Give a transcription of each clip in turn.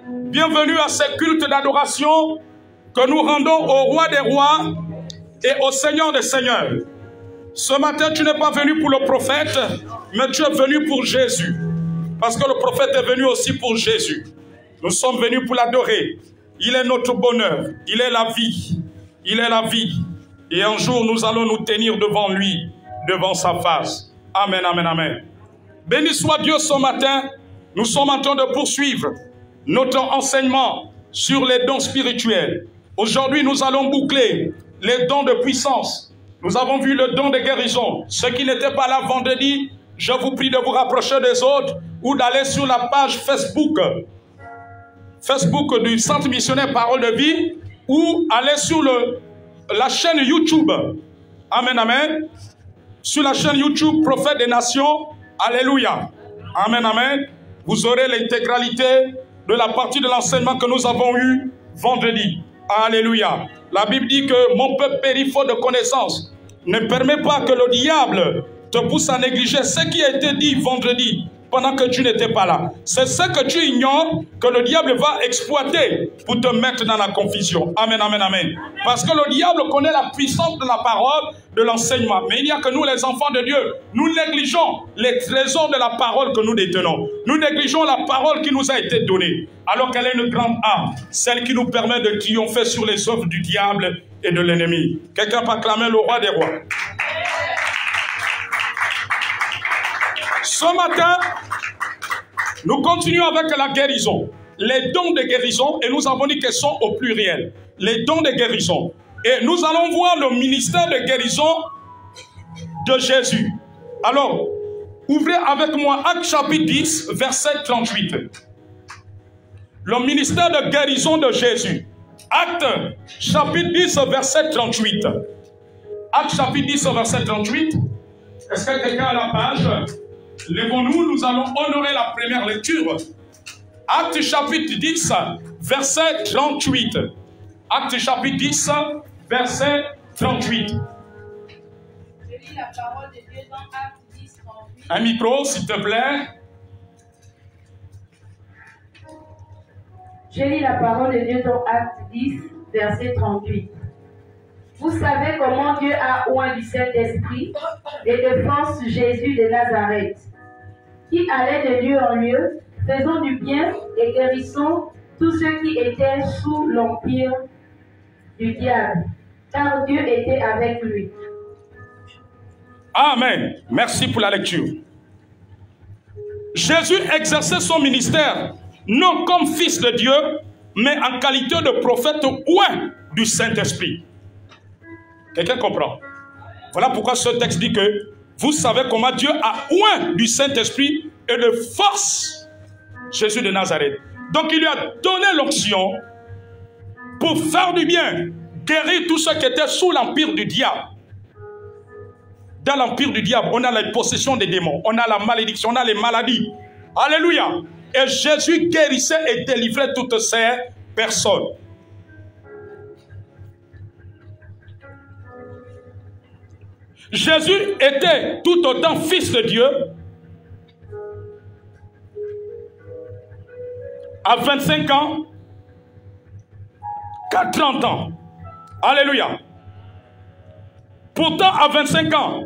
Bienvenue à ce culte d'adoration que nous rendons au roi des rois et au Seigneur des seigneurs. Ce matin, tu n'es pas venu pour le prophète, mais tu es venu pour Jésus. Parce que le prophète est venu aussi pour Jésus. Nous sommes venus pour l'adorer. Il est notre bonheur. Il est la vie. Il est la vie. Et un jour, nous allons nous tenir devant lui, devant sa face. Amen, amen, amen. Béni soit Dieu ce matin. Nous sommes en train de poursuivre notre enseignement sur les dons spirituels. Aujourd'hui, nous allons boucler les dons de puissance. Nous avons vu le don de guérison. Ceux qui n'étaient pas là vendredi, je vous prie de vous rapprocher des autres ou d'aller sur la page Facebook du Centre Missionnaire Parole de Vie ou aller sur la chaîne YouTube. Amen, amen. Sur la chaîne YouTube Prophète des Nations. Alléluia. Amen, amen. Vous aurez l'intégralité de la partie de l'enseignement que nous avons eu vendredi. Alléluia. La Bible dit que mon peuple périt faute de connaissance. Ne permet pas que le diable te pousse à négliger ce qui a été dit vendredi pendant que tu n'étais pas là. C'est ce que tu ignores que le diable va exploiter pour te mettre dans la confusion. Amen, amen, amen. Parce que le diable connaît la puissance de la parole, de l'enseignement. Mais il n'y a que nous, les enfants de Dieu, nous négligeons les trésors de la parole que nous détenons. Nous négligeons la parole qui nous a été donnée. Alors qu'elle est une grande arme, celle qui nous permet de triompher sur les œuvres du diable et de l'ennemi. Quelqu'un peut acclamer le roi des rois. Ce matin, nous continuons avec la guérison. Les dons de guérison, et nous avons dit qu'elles sont au pluriel. Les dons de guérison. Et nous allons voir le ministère de guérison de Jésus. Alors, ouvrez avec moi Actes chapitre 10, verset 38. Le ministère de guérison de Jésus. Actes chapitre 10, verset 38. Actes chapitre 10, verset 38. Est-ce que quelqu'un a la page? Lèvons-nous, nous allons honorer la première lecture. Actes chapitre 10, verset 38. Actes chapitre 10, verset 38. Je lis la parole de Dieu dans Actes 10, 38. Un micro, s'il te plaît. Je lis la parole de Dieu dans Actes 10, verset 38. Vous savez comment Dieu a oint du Saint-Esprit et de force Jésus de Nazareth, qui allait de lieu en lieu, faisant du bien et guérissant tous ceux qui étaient sous l'empire du diable, car Dieu était avec lui. Amen. Merci pour la lecture. Jésus exerçait son ministère non comme fils de Dieu, mais en qualité de prophète oint du Saint-Esprit. Quelqu'un comprend? Voilà pourquoi ce texte dit que vous savez comment Dieu a oint du Saint-Esprit et de force Jésus de Nazareth. Donc il lui a donné l'onction pour faire du bien, guérir tous ceux qui étaient sous l'empire du diable. Dans l'empire du diable, on a la possession des démons, on a la malédiction, on a les maladies. Alléluia. Et Jésus guérissait et délivrait toutes ces personnes. Jésus était tout autant fils de Dieu à 25 ans qu'à 30 ans. Alléluia. Pourtant, à 25 ans,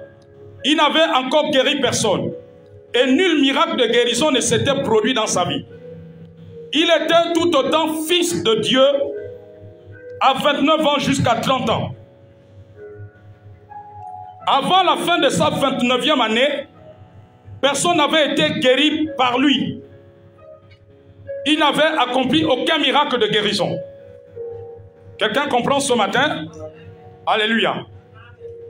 il n'avait encore guéri personne. Et nul miracle de guérison ne s'était produit dans sa vie. Il était tout autant fils de Dieu à 29 ans jusqu'à 30 ans. Avant la fin de sa 29e année, personne n'avait été guéri par lui. Il n'avait accompli aucun miracle de guérison. Quelqu'un comprend ce matin? Alléluia.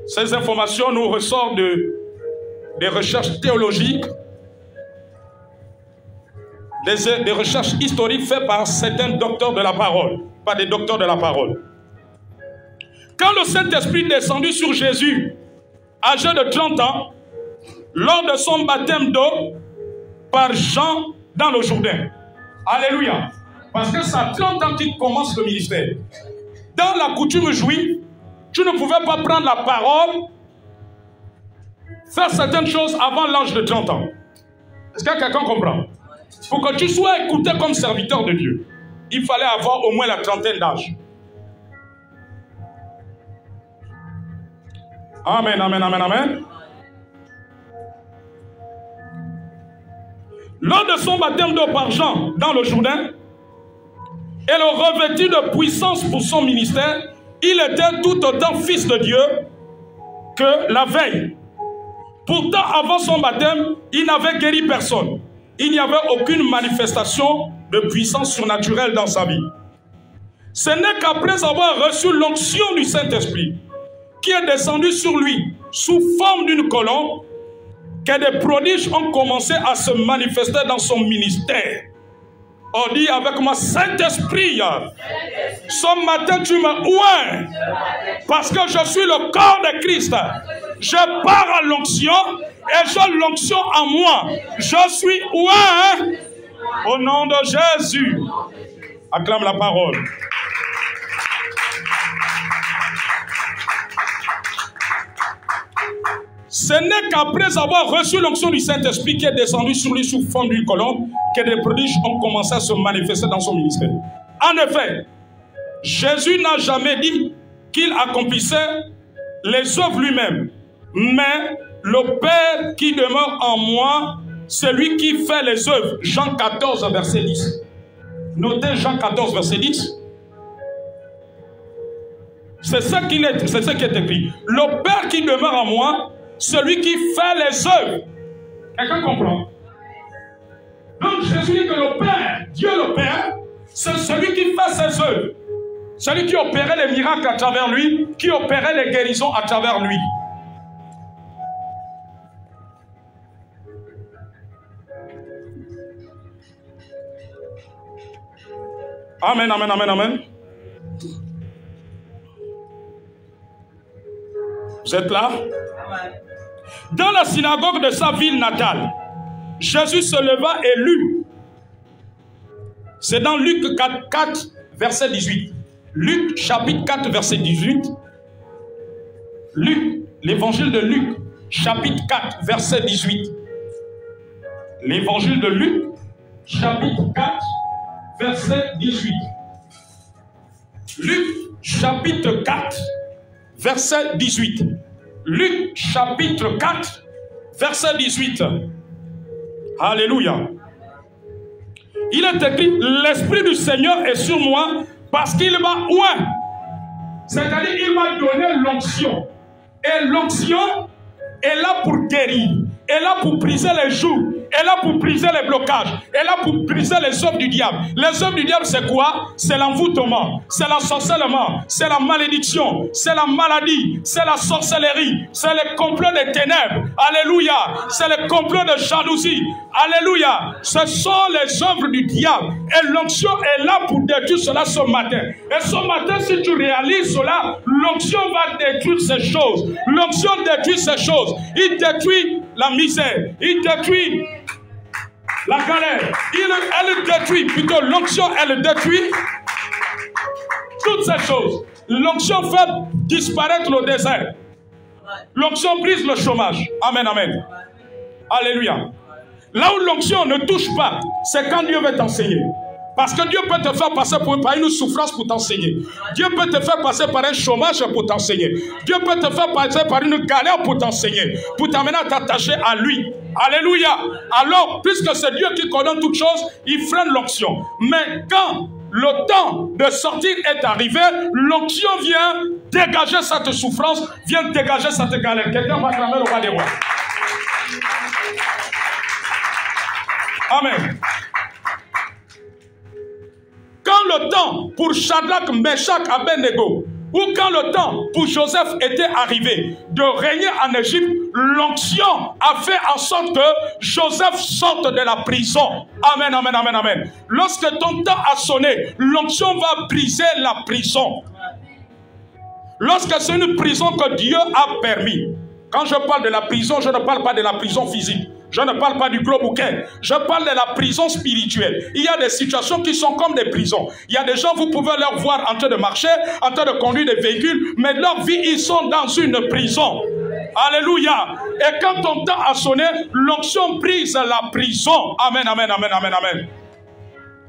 Ces informations nous ressortent des recherches théologiques, des recherches historiques faites par certains docteurs de la parole, pas des docteurs de la parole. Quand le Saint-Esprit est descendu sur Jésus, âgé de 30 ans, lors de son baptême d'eau par Jean dans le Jourdain. Alléluia. Parce que c'est à 30 ans qu'il commence le ministère. Dans la coutume juive, tu ne pouvais pas prendre la parole, faire certaines choses avant l'âge de 30 ans. Est-ce que quelqu'un comprend? Pour que tu sois écouté comme serviteur de Dieu, il fallait avoir au moins la trentaine d'âge. Amen, amen, amen, amen. Lors de son baptême d'eau par Jean dans le Jourdain, et le revêtu de puissance pour son ministère, il était tout autant fils de Dieu que la veille. Pourtant, avant son baptême, il n'avait guéri personne. Il n'y avait aucune manifestation de puissance surnaturelle dans sa vie. Ce n'est qu'après avoir reçu l'onction du Saint-Esprit, qui est descendu sur lui sous forme d'une colombe, que des prodiges ont commencé à se manifester dans son ministère. On dit avec moi, Saint-Esprit, ce matin tu me oins, parce que je suis le corps de Christ. Je pars à l'onction et j'ai l'onction en moi. Je suis oint au nom de Jésus. Acclame la parole. Ce n'est qu'après avoir reçu l'onction du Saint-Esprit qui est descendu sur lui sous forme d'une colombe que des prodiges ont commencé à se manifester dans son ministère. En effet, Jésus n'a jamais dit qu'il accomplissait les œuvres lui-même, mais le Père qui demeure en moi, c'est lui qui fait les œuvres. Jean 14, verset 10. Notez Jean 14, verset 10. C'est ça qui est écrit. Le Père qui demeure en moi, celui qui fait les œuvres. Quelqu'un comprend? Donc Jésus dit que le Père, Dieu le Père, c'est celui qui fait ses œuvres. Celui qui opérait les miracles à travers lui, qui opérait les guérisons à travers lui. Amen, amen, amen, amen. Vous êtes là? Dans la synagogue de sa ville natale, Jésus se leva et lut. C'est dans Luc 4, verset 18. Luc chapitre 4, verset 18. Luc, l'évangile de Luc, chapitre 4, verset 18. L'évangile de Luc, chapitre 4, verset 18. Luc, chapitre 4, verset 18. Luc chapitre 4, verset 18. Alléluia. Il est écrit, l'Esprit du Seigneur est sur moi parce qu'il m'a oint. C'est-à-dire, il m'a donné l'onction. Et l'onction est là pour guérir, est là pour briser les jougs, est là pour briser les blocages, est là pour briser les œuvres du diable. Les œuvres du diable, c'est quoi? C'est l'envoûtement, c'est l'ensorcellement, c'est la malédiction, c'est la maladie, c'est la sorcellerie, c'est le complot des ténèbres. Alléluia. C'est le complot de jalousie. Alléluia. Ce sont les œuvres du diable. Et l'onction est là pour détruire cela ce matin. Et ce matin, si tu réalises cela, l'onction va détruire ces choses. L'onction détruit ces choses. Il détruit la misère. Il détruit la galère. Elle détruit, plutôt l'onction, elle détruit toutes ces choses. L'onction fait disparaître le désert. L'onction brise le chômage. Amen, amen. Alléluia. Là où l'onction ne touche pas, c'est quand Dieu veut t'enseigner. Parce que Dieu peut te faire passer par une souffrance pour t'enseigner. Dieu peut te faire passer par un chômage pour t'enseigner. Dieu peut te faire passer par une galère pour t'enseigner. Pour t'amener à t'attacher à lui. Alléluia. Alors, puisque c'est Dieu qui coordonne toutes choses, il freine l'onction. Mais quand le temps de sortir est arrivé, l'onction vient dégager cette souffrance, vient dégager cette galère. Quelqu'un va acclamer le roi des rois. Amen. Quand le temps pour Shadrach, Meshach, Abednego, ou quand le temps pour Joseph était arrivé de régner en Égypte, l'onction a fait en sorte que Joseph sorte de la prison. Amen, amen, amen, amen. Lorsque ton temps a sonné, l'onction va briser la prison. Lorsque c'est une prison que Dieu a permis. Quand je parle de la prison, je ne parle pas de la prison physique. Je ne parle pas du globe bouquet. Je parle de la prison spirituelle. Il y a des situations qui sont comme des prisons. Il y a des gens, vous pouvez leur voir en train de marcher, en train de conduire des véhicules, mais leur vie, ils sont dans une prison. Alléluia. Et quand ton temps a sonné, l'onction brise la prison. Amen, amen, amen, amen, amen.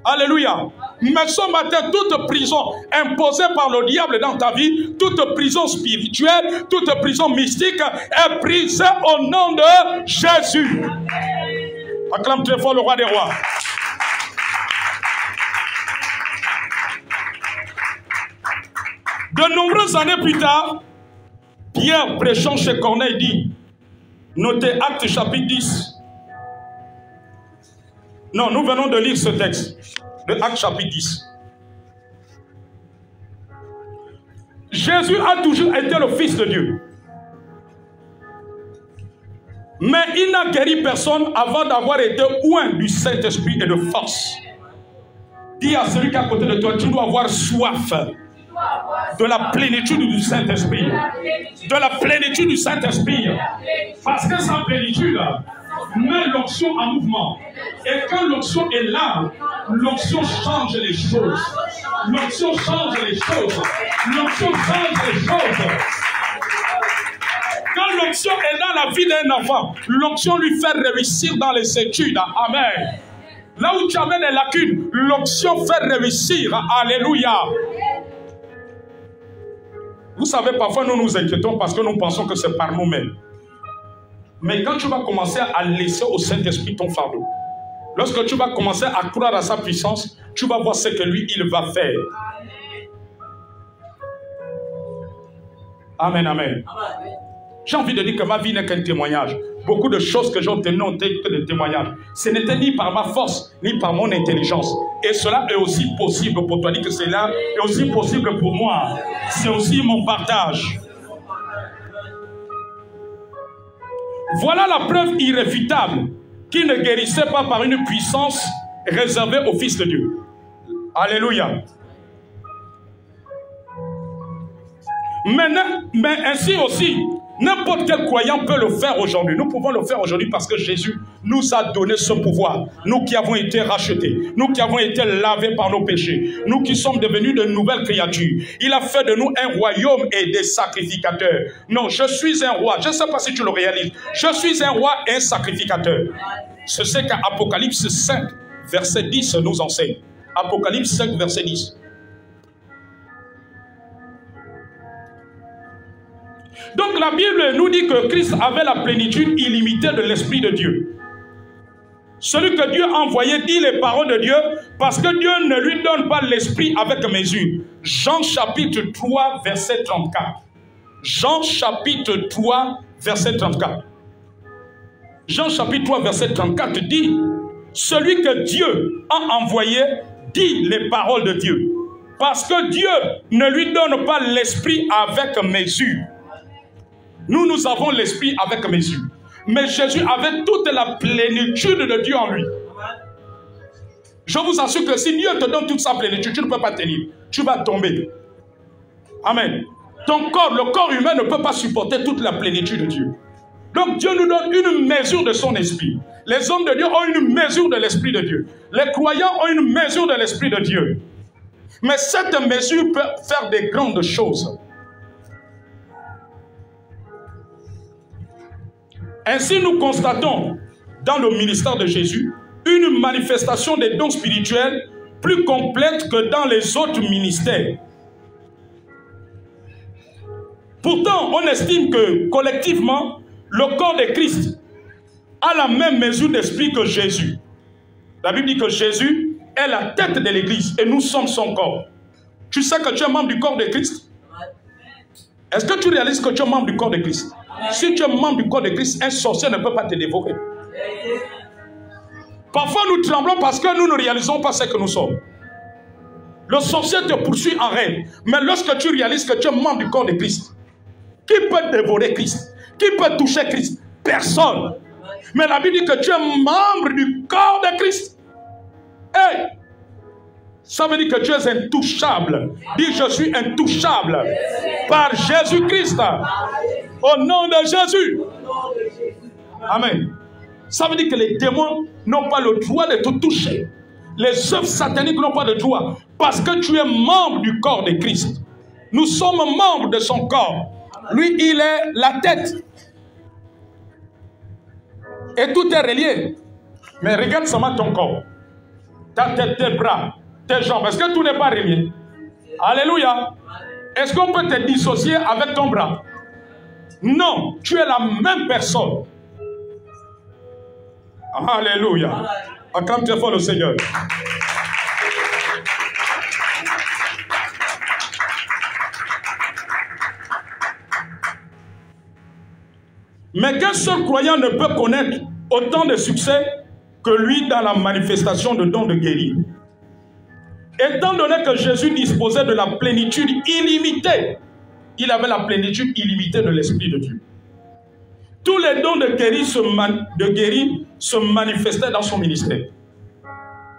Alléluia. Mais ce matin, toute prison imposée par le diable dans ta vie, toute prison spirituelle, toute prison mystique est brisée au nom de Jésus. Acclame très fort le roi des rois. De nombreuses années plus tard, Pierre, prêchant chez Corneille, dit, notez Actes chapitre 10. Non, nous venons de lire ce texte, de Actes chapitre 10. Jésus a toujours été le Fils de Dieu. Mais il n'a guéri personne avant d'avoir été oint du Saint-Esprit et de force. Dis à celui qui est à côté de toi, tu dois avoir soif de la plénitude du Saint-Esprit. De la plénitude du Saint-Esprit. Parce que sa plénitude met l'onction en mouvement. Et quand l'onction est là, l'onction change les choses. L'onction change les choses. L'onction change les choses. Quand l'onction est dans la vie d'un enfant, l'onction lui fait réussir dans les études. Amen. Là où tu avais des lacunes, l'onction fait réussir. Alléluia. Vous savez, parfois nous nous inquiétons parce que nous pensons que c'est par nous-mêmes. Mais quand tu vas commencer à laisser au Saint-Esprit ton fardeau, lorsque tu vas commencer à croire à sa puissance, tu vas voir ce que lui, il va faire. Amen, amen. J'ai envie de dire que ma vie n'est qu'un témoignage. Beaucoup de choses que j'ai obtenues n'ont été que des témoignages. Ce n'était ni par ma force, ni par mon intelligence. Et cela est aussi possible pour toi. Dis que cela est aussi possible pour moi. C'est aussi mon partage. Voilà la preuve irréfutable qu'il ne guérissait pas par une puissance réservée au Fils de Dieu. Alléluia. Mais ainsi aussi, n'importe quel croyant peut le faire aujourd'hui. Nous pouvons le faire aujourd'hui parce que Jésus nous a donné ce pouvoir. Nous qui avons été rachetés, nous qui avons été lavés par nos péchés, nous qui sommes devenus de nouvelles créatures. Il a fait de nous un royaume et des sacrificateurs. Non, je suis un roi. Je ne sais pas si tu le réalises. Je suis un roi et un sacrificateur. C'est ce qu'Apocalypse 5, verset 10 nous enseigne. Apocalypse 5, verset 10. Donc la Bible nous dit que Christ avait la plénitude illimitée de l'Esprit de Dieu. Celui que Dieu a envoyé dit les paroles de Dieu parce que Dieu ne lui donne pas l'Esprit avec mesure. Jean chapitre 3 verset 34. Jean chapitre 3 verset 34. Jean chapitre 3 verset 34 dit, celui que Dieu a envoyé dit les paroles de Dieu. Parce que Dieu ne lui donne pas l'Esprit avec mesure. Nous avons l'Esprit avec mesure. Mais Jésus avait toute la plénitude de Dieu en lui. Je vous assure que si Dieu te donne toute sa plénitude, tu ne peux pas tenir. Tu vas tomber. Amen. Ton corps, le corps humain ne peut pas supporter toute la plénitude de Dieu. Donc Dieu nous donne une mesure de son esprit. Les hommes de Dieu ont une mesure de l'Esprit de Dieu. Les croyants ont une mesure de l'Esprit de Dieu. Mais cette mesure peut faire des grandes choses. Ainsi, nous constatons dans le ministère de Jésus une manifestation des dons spirituels plus complète que dans les autres ministères. Pourtant, on estime que collectivement, le corps de Christ a la même mesure d'esprit que Jésus. La Bible dit que Jésus est la tête de l'Église et nous sommes son corps. Tu sais que tu es membre du corps de Christ? Est-ce que tu réalises que tu es membre du corps de Christ? Si tu es membre du corps de Christ, un sorcier ne peut pas te dévorer. Parfois nous tremblons parce que nous ne réalisons pas ce que nous sommes. Le sorcier te poursuit en rêve. Mais lorsque tu réalises que tu es membre du corps de Christ, qui peut dévorer Christ? Qui peut toucher Christ? Personne. Mais la Bible dit que tu es membre du corps de Christ. Hey! Ça veut dire que tu es intouchable. Dis, je suis intouchable par Jésus-Christ. Au nom de Jésus. Amen. Ça veut dire que les démons n'ont pas le droit de te toucher. Les œuvres sataniques n'ont pas le droit. Parce que tu es membre du corps de Christ. Nous sommes membres de son corps. Lui, il est la tête. Et tout est relié. Mais regarde seulement ton corps. ta tête, tes bras, tes jambes. Est-ce que tout n'est pas relié? Alléluia. Est-ce qu'on peut te dissocier avec ton bras? Non, tu es la même personne. Alléluia. Acclame très fort le Seigneur. Mais qu'un seul croyant ne peut connaître autant de succès que lui dans la manifestation de dons de guérir. Étant donné que Jésus disposait de la plénitude illimitée, il avait la plénitude illimitée de l'Esprit de Dieu. Tous les dons de guérir se manifestaient dans son ministère.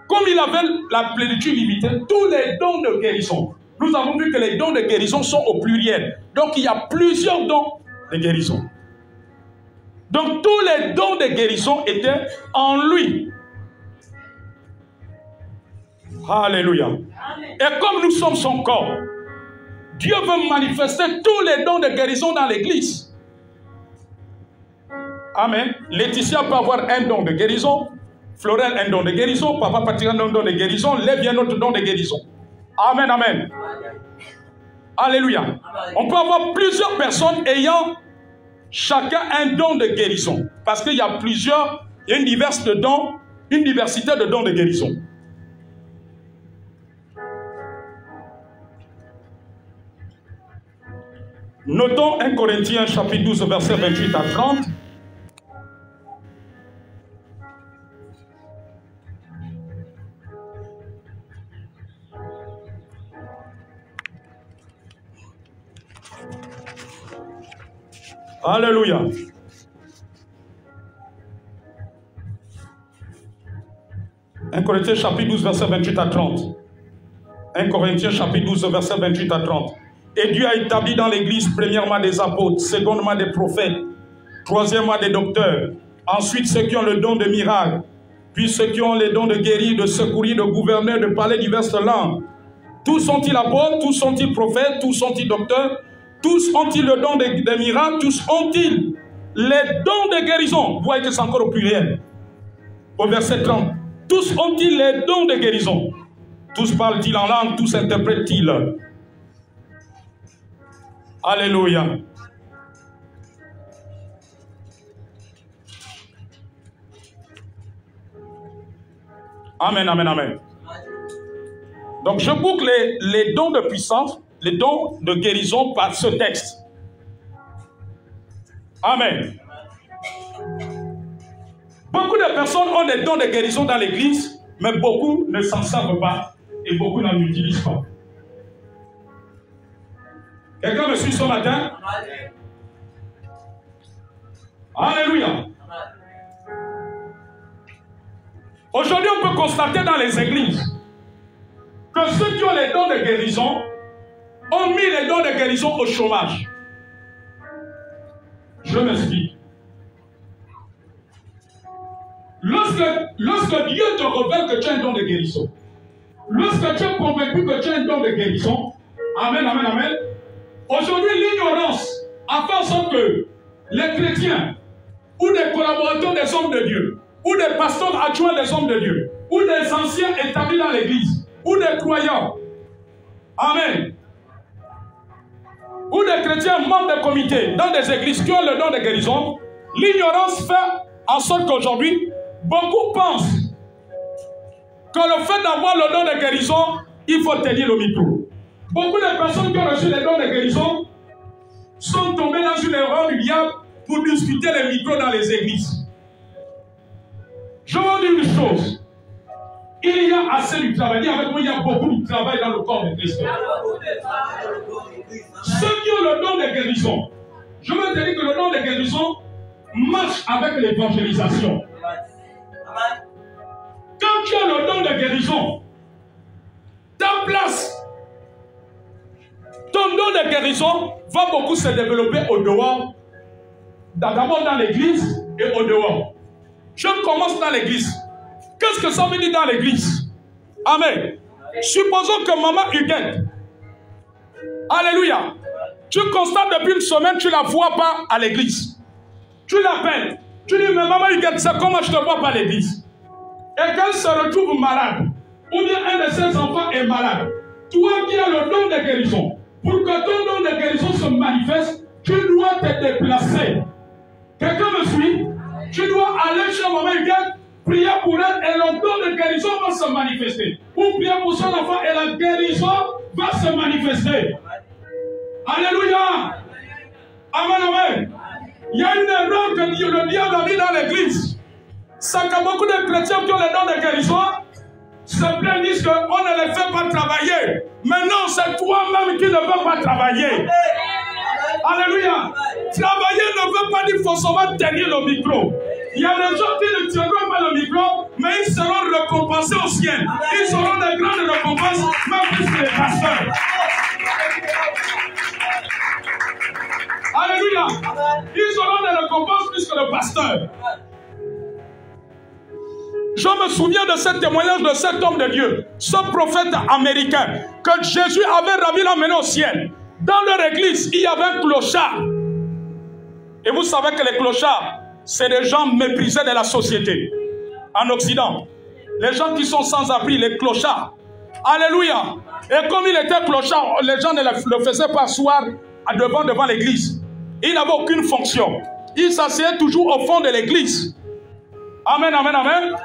Comme il avait la plénitude illimitée, tous les dons de guérison. Nous avons vu que les dons de guérison sont au pluriel. Donc il y a plusieurs dons de guérison. Donc tous les dons de guérison étaient en lui. Alléluia. Et comme nous sommes son corps, Dieu veut manifester tous les dons de guérison dans l'église. Amen. Laetitia peut avoir un don de guérison, Florel un don de guérison, Papa Patrick un don de guérison, Lévi un autre don de guérison. Amen, amen. Alléluia. On peut avoir plusieurs personnes ayant chacun un don de guérison. Parce qu'il y a plusieurs, il y a une diversité de dons de guérison. Notons 1 Corinthiens chapitre 12 verset 28 à 30. Alléluia. Un Corinthiens chapitre 12 verset 28 à 30. 1 Corinthiens chapitre 12 verset 28 à 30. Et Dieu a établi dans l'église premièrement des apôtres, secondement des prophètes, troisièmement des docteurs, ensuite ceux qui ont le don de miracle, puis ceux qui ont le don de guérir, de secourir, de gouverner, de parler diverses langues. Tous sont-ils apôtres, tous sont-ils prophètes, tous sont-ils docteurs, tous ont-ils le don de miracles, tous ont-ils les dons de guérison. Vous voyez que c'est encore au pluriel. Au verset 30. Tous ont-ils les dons de guérison. Tous parlent-ils en langue, tous interprètent-ils. Alléluia. Amen, amen, amen. Donc je boucle les dons de puissance, les dons de guérison par ce texte. Amen. Beaucoup de personnes ont des dons de guérison dans l'église, mais beaucoup ne s'en savent pas et beaucoup n'en utilisent pas. Quelqu'un me suit ce matin? Alléluia. Aujourd'hui, on peut constater dans les églises que ceux qui ont les dons de guérison ont mis les dons de guérison au chômage. Je m'explique. Lorsque Dieu te révèle que tu as un don de guérison, lorsque tu es convaincu que tu as un don de guérison, amen, amen, amen, aujourd'hui l'ignorance a fait en sorte que les chrétiens ou des collaborateurs des hommes de Dieu, ou des pasteurs adjoints des hommes de Dieu, ou des anciens établis dans l'église, ou des croyants, amen, ou des chrétiens membres des comités dans des églises qui ont le don de guérison, l'ignorance fait en sorte qu'aujourd'hui, beaucoup pensent que le fait d'avoir le don de guérison, il faut tenir le micro. Beaucoup de personnes qui ont reçu les dons de guérison sont tombées dans une erreur du diable pour discuter les micros dans les églises. Je vais vous dire une chose. Il y a assez du travail. Dis avec moi, il y a beaucoup de travail dans le corps de Christ. Ceux qui ont le don de guérison, je veux te dire que le don de guérison marche avec l'évangélisation. Quand tu as le don de guérison, ta place, ton don de guérison va beaucoup se développer au dehors, d'abord dans l'église et au dehors. Je commence dans l'église. Qu'est-ce que ça veut dire dans l'église? Amen. Supposons que maman Huguette, alléluia, tu constates depuis une semaine, tu ne la vois pas à l'église. Tu l'appelles. Tu dis, mais maman Huguette, c'est comment je ne te vois pas à l'église? Et qu'elle se retrouve malade. ou bien un de ses enfants est malade, toi qui as le don de guérison, pour que ton don de guérison se manifeste, tu dois te déplacer. Quelqu'un me suit? Tu dois aller chez maman Huguette, prier pour elle et le don de guérison va se manifester. Ou prier pour son enfant et la guérison va se manifester. Alléluia. Amen, amen. Il y a une erreur que le diable a mis dans l'église. C'est que beaucoup de chrétiens qui ont le don de guérison se plaignent, disent qu'on ne les fait pas travailler. Mais non, c'est toi-même qui ne veux pas travailler. Alléluia. Travailler ne veut pas dire forcément tenir le micro. Il y a des gens qui ne tiendront pas le micro, mais ils seront récompensés au ciel. Ils auront des grandes récompenses, même plus que les pasteurs. Alléluia. Ils auront des récompenses plus que le pasteur. Je me souviens de ce témoignage de cet homme de Dieu, ce prophète américain, que Jésus avait ravi l'amener au ciel. Dans leur église, il y avait un clochard. Et vous savez que les clochards, c'est des gens méprisés de la société. En Occident, les gens qui sont sans abri, les clochards. Alléluia. Et comme il était clochard, les gens ne le faisaient pas asseoir devant l'église. Il n'avait aucune fonction. Il s'asseyait toujours au fond de l'église. Amen, amen, amen.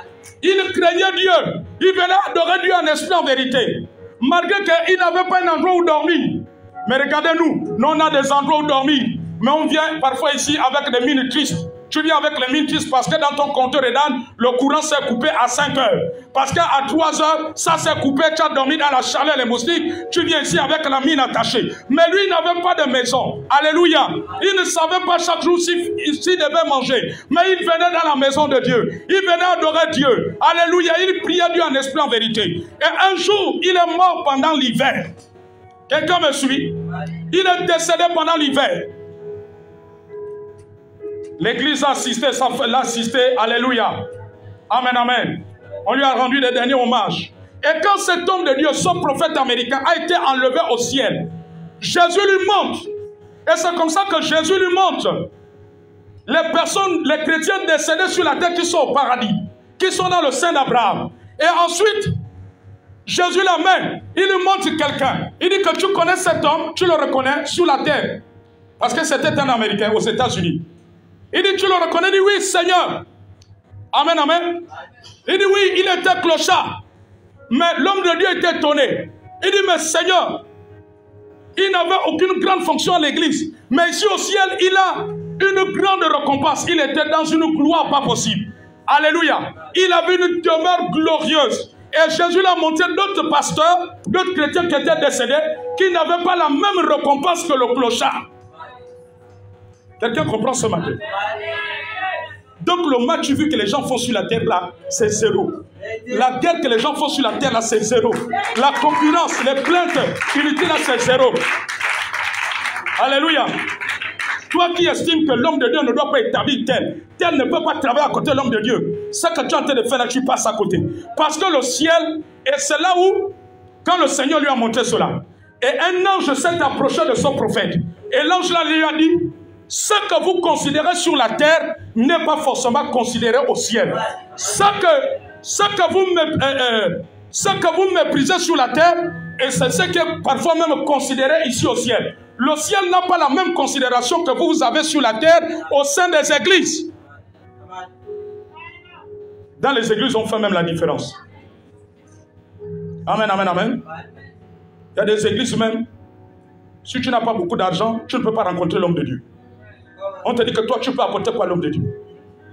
Il craignait Dieu. Il venait adorer Dieu en esprit, en vérité. Malgré qu'il n'avait pas un endroit où dormir. Mais regardez-nous, nous on a des endroits où dormir. Mais on vient parfois ici avec des mines tristes. Tu viens avec les mines tristes parce que dans ton compteur Redan, le courant s'est coupé à 5 heures. Parce qu'à 3 heures, ça s'est coupé, tu as dormi dans la chaleur, les moustiques. Tu viens ici avec la mine attachée. Mais lui, il n'avait pas de maison. Alléluia. Il ne savait pas chaque jour s'il devait manger. Mais il venait dans la maison de Dieu. Il venait adorer Dieu. Alléluia. Il priait Dieu en esprit, en vérité. Et un jour, il est mort pendant l'hiver. Quelqu'un me suit? Il est décédé pendant l'hiver. L'église a assisté, l'a assisté, alléluia. Amen, amen. On lui a rendu les derniers hommages. Et quand cet homme de Dieu, ce prophète américain, a été enlevé au ciel, Jésus lui montre. Et c'est comme ça que Jésus lui montre les personnes, les chrétiens décédés sur la terre qui sont au paradis, qui sont dans le sein d'Abraham. Et ensuite, Jésus l'amène. Il lui montre quelqu'un. Il dit que tu connais cet homme, tu le reconnais sur la terre. Parce que c'était un Américain aux États-Unis. Il dit, tu le reconnais? Il dit, oui, Seigneur. Amen, amen. Il dit, oui, il était clochard. Mais l'homme de Dieu était étonné. Il dit, mais Seigneur, il n'avait aucune grande fonction à l'église. Mais ici au ciel, il a une grande récompense. Il était dans une gloire pas possible. Alléluia. Il avait une demeure glorieuse. Et Jésus l'a montré d'autres pasteurs, d'autres chrétiens qui étaient décédés, qui n'avaient pas la même récompense que le clochard. Quelqu'un comprend ce matin? Donc le match vu que les gens font sur la terre là, c'est zéro. La guerre que les gens font sur la terre là, c'est zéro. La concurrence, les plaintes inutiles là, c'est zéro. Alléluia. Toi qui estimes que l'homme de Dieu ne doit pas établir tel ne peut pas travailler à côté de l'homme de Dieu. Ce que tu es en train de faire là, tu passes à côté. Parce que le ciel, et c'est là où, quand le Seigneur lui a montré cela, et un ange s'est approché de son prophète. Et l'ange là lui a dit, ce que vous considérez sur la terre n'est pas forcément considéré au ciel. Ce que vous méprisez sur la terre, et c'est ce qui est parfois même considéré ici au ciel. Le ciel n'a pas la même considération que vous avez sur la terre au sein des églises. Dans les églises, on fait même la différence. Amen, amen, amen. Il y a des églises même, si tu n'as pas beaucoup d'argent, tu ne peux pas rencontrer l'homme de Dieu. On te dit que toi, tu peux apporter quoi à l'homme de Dieu?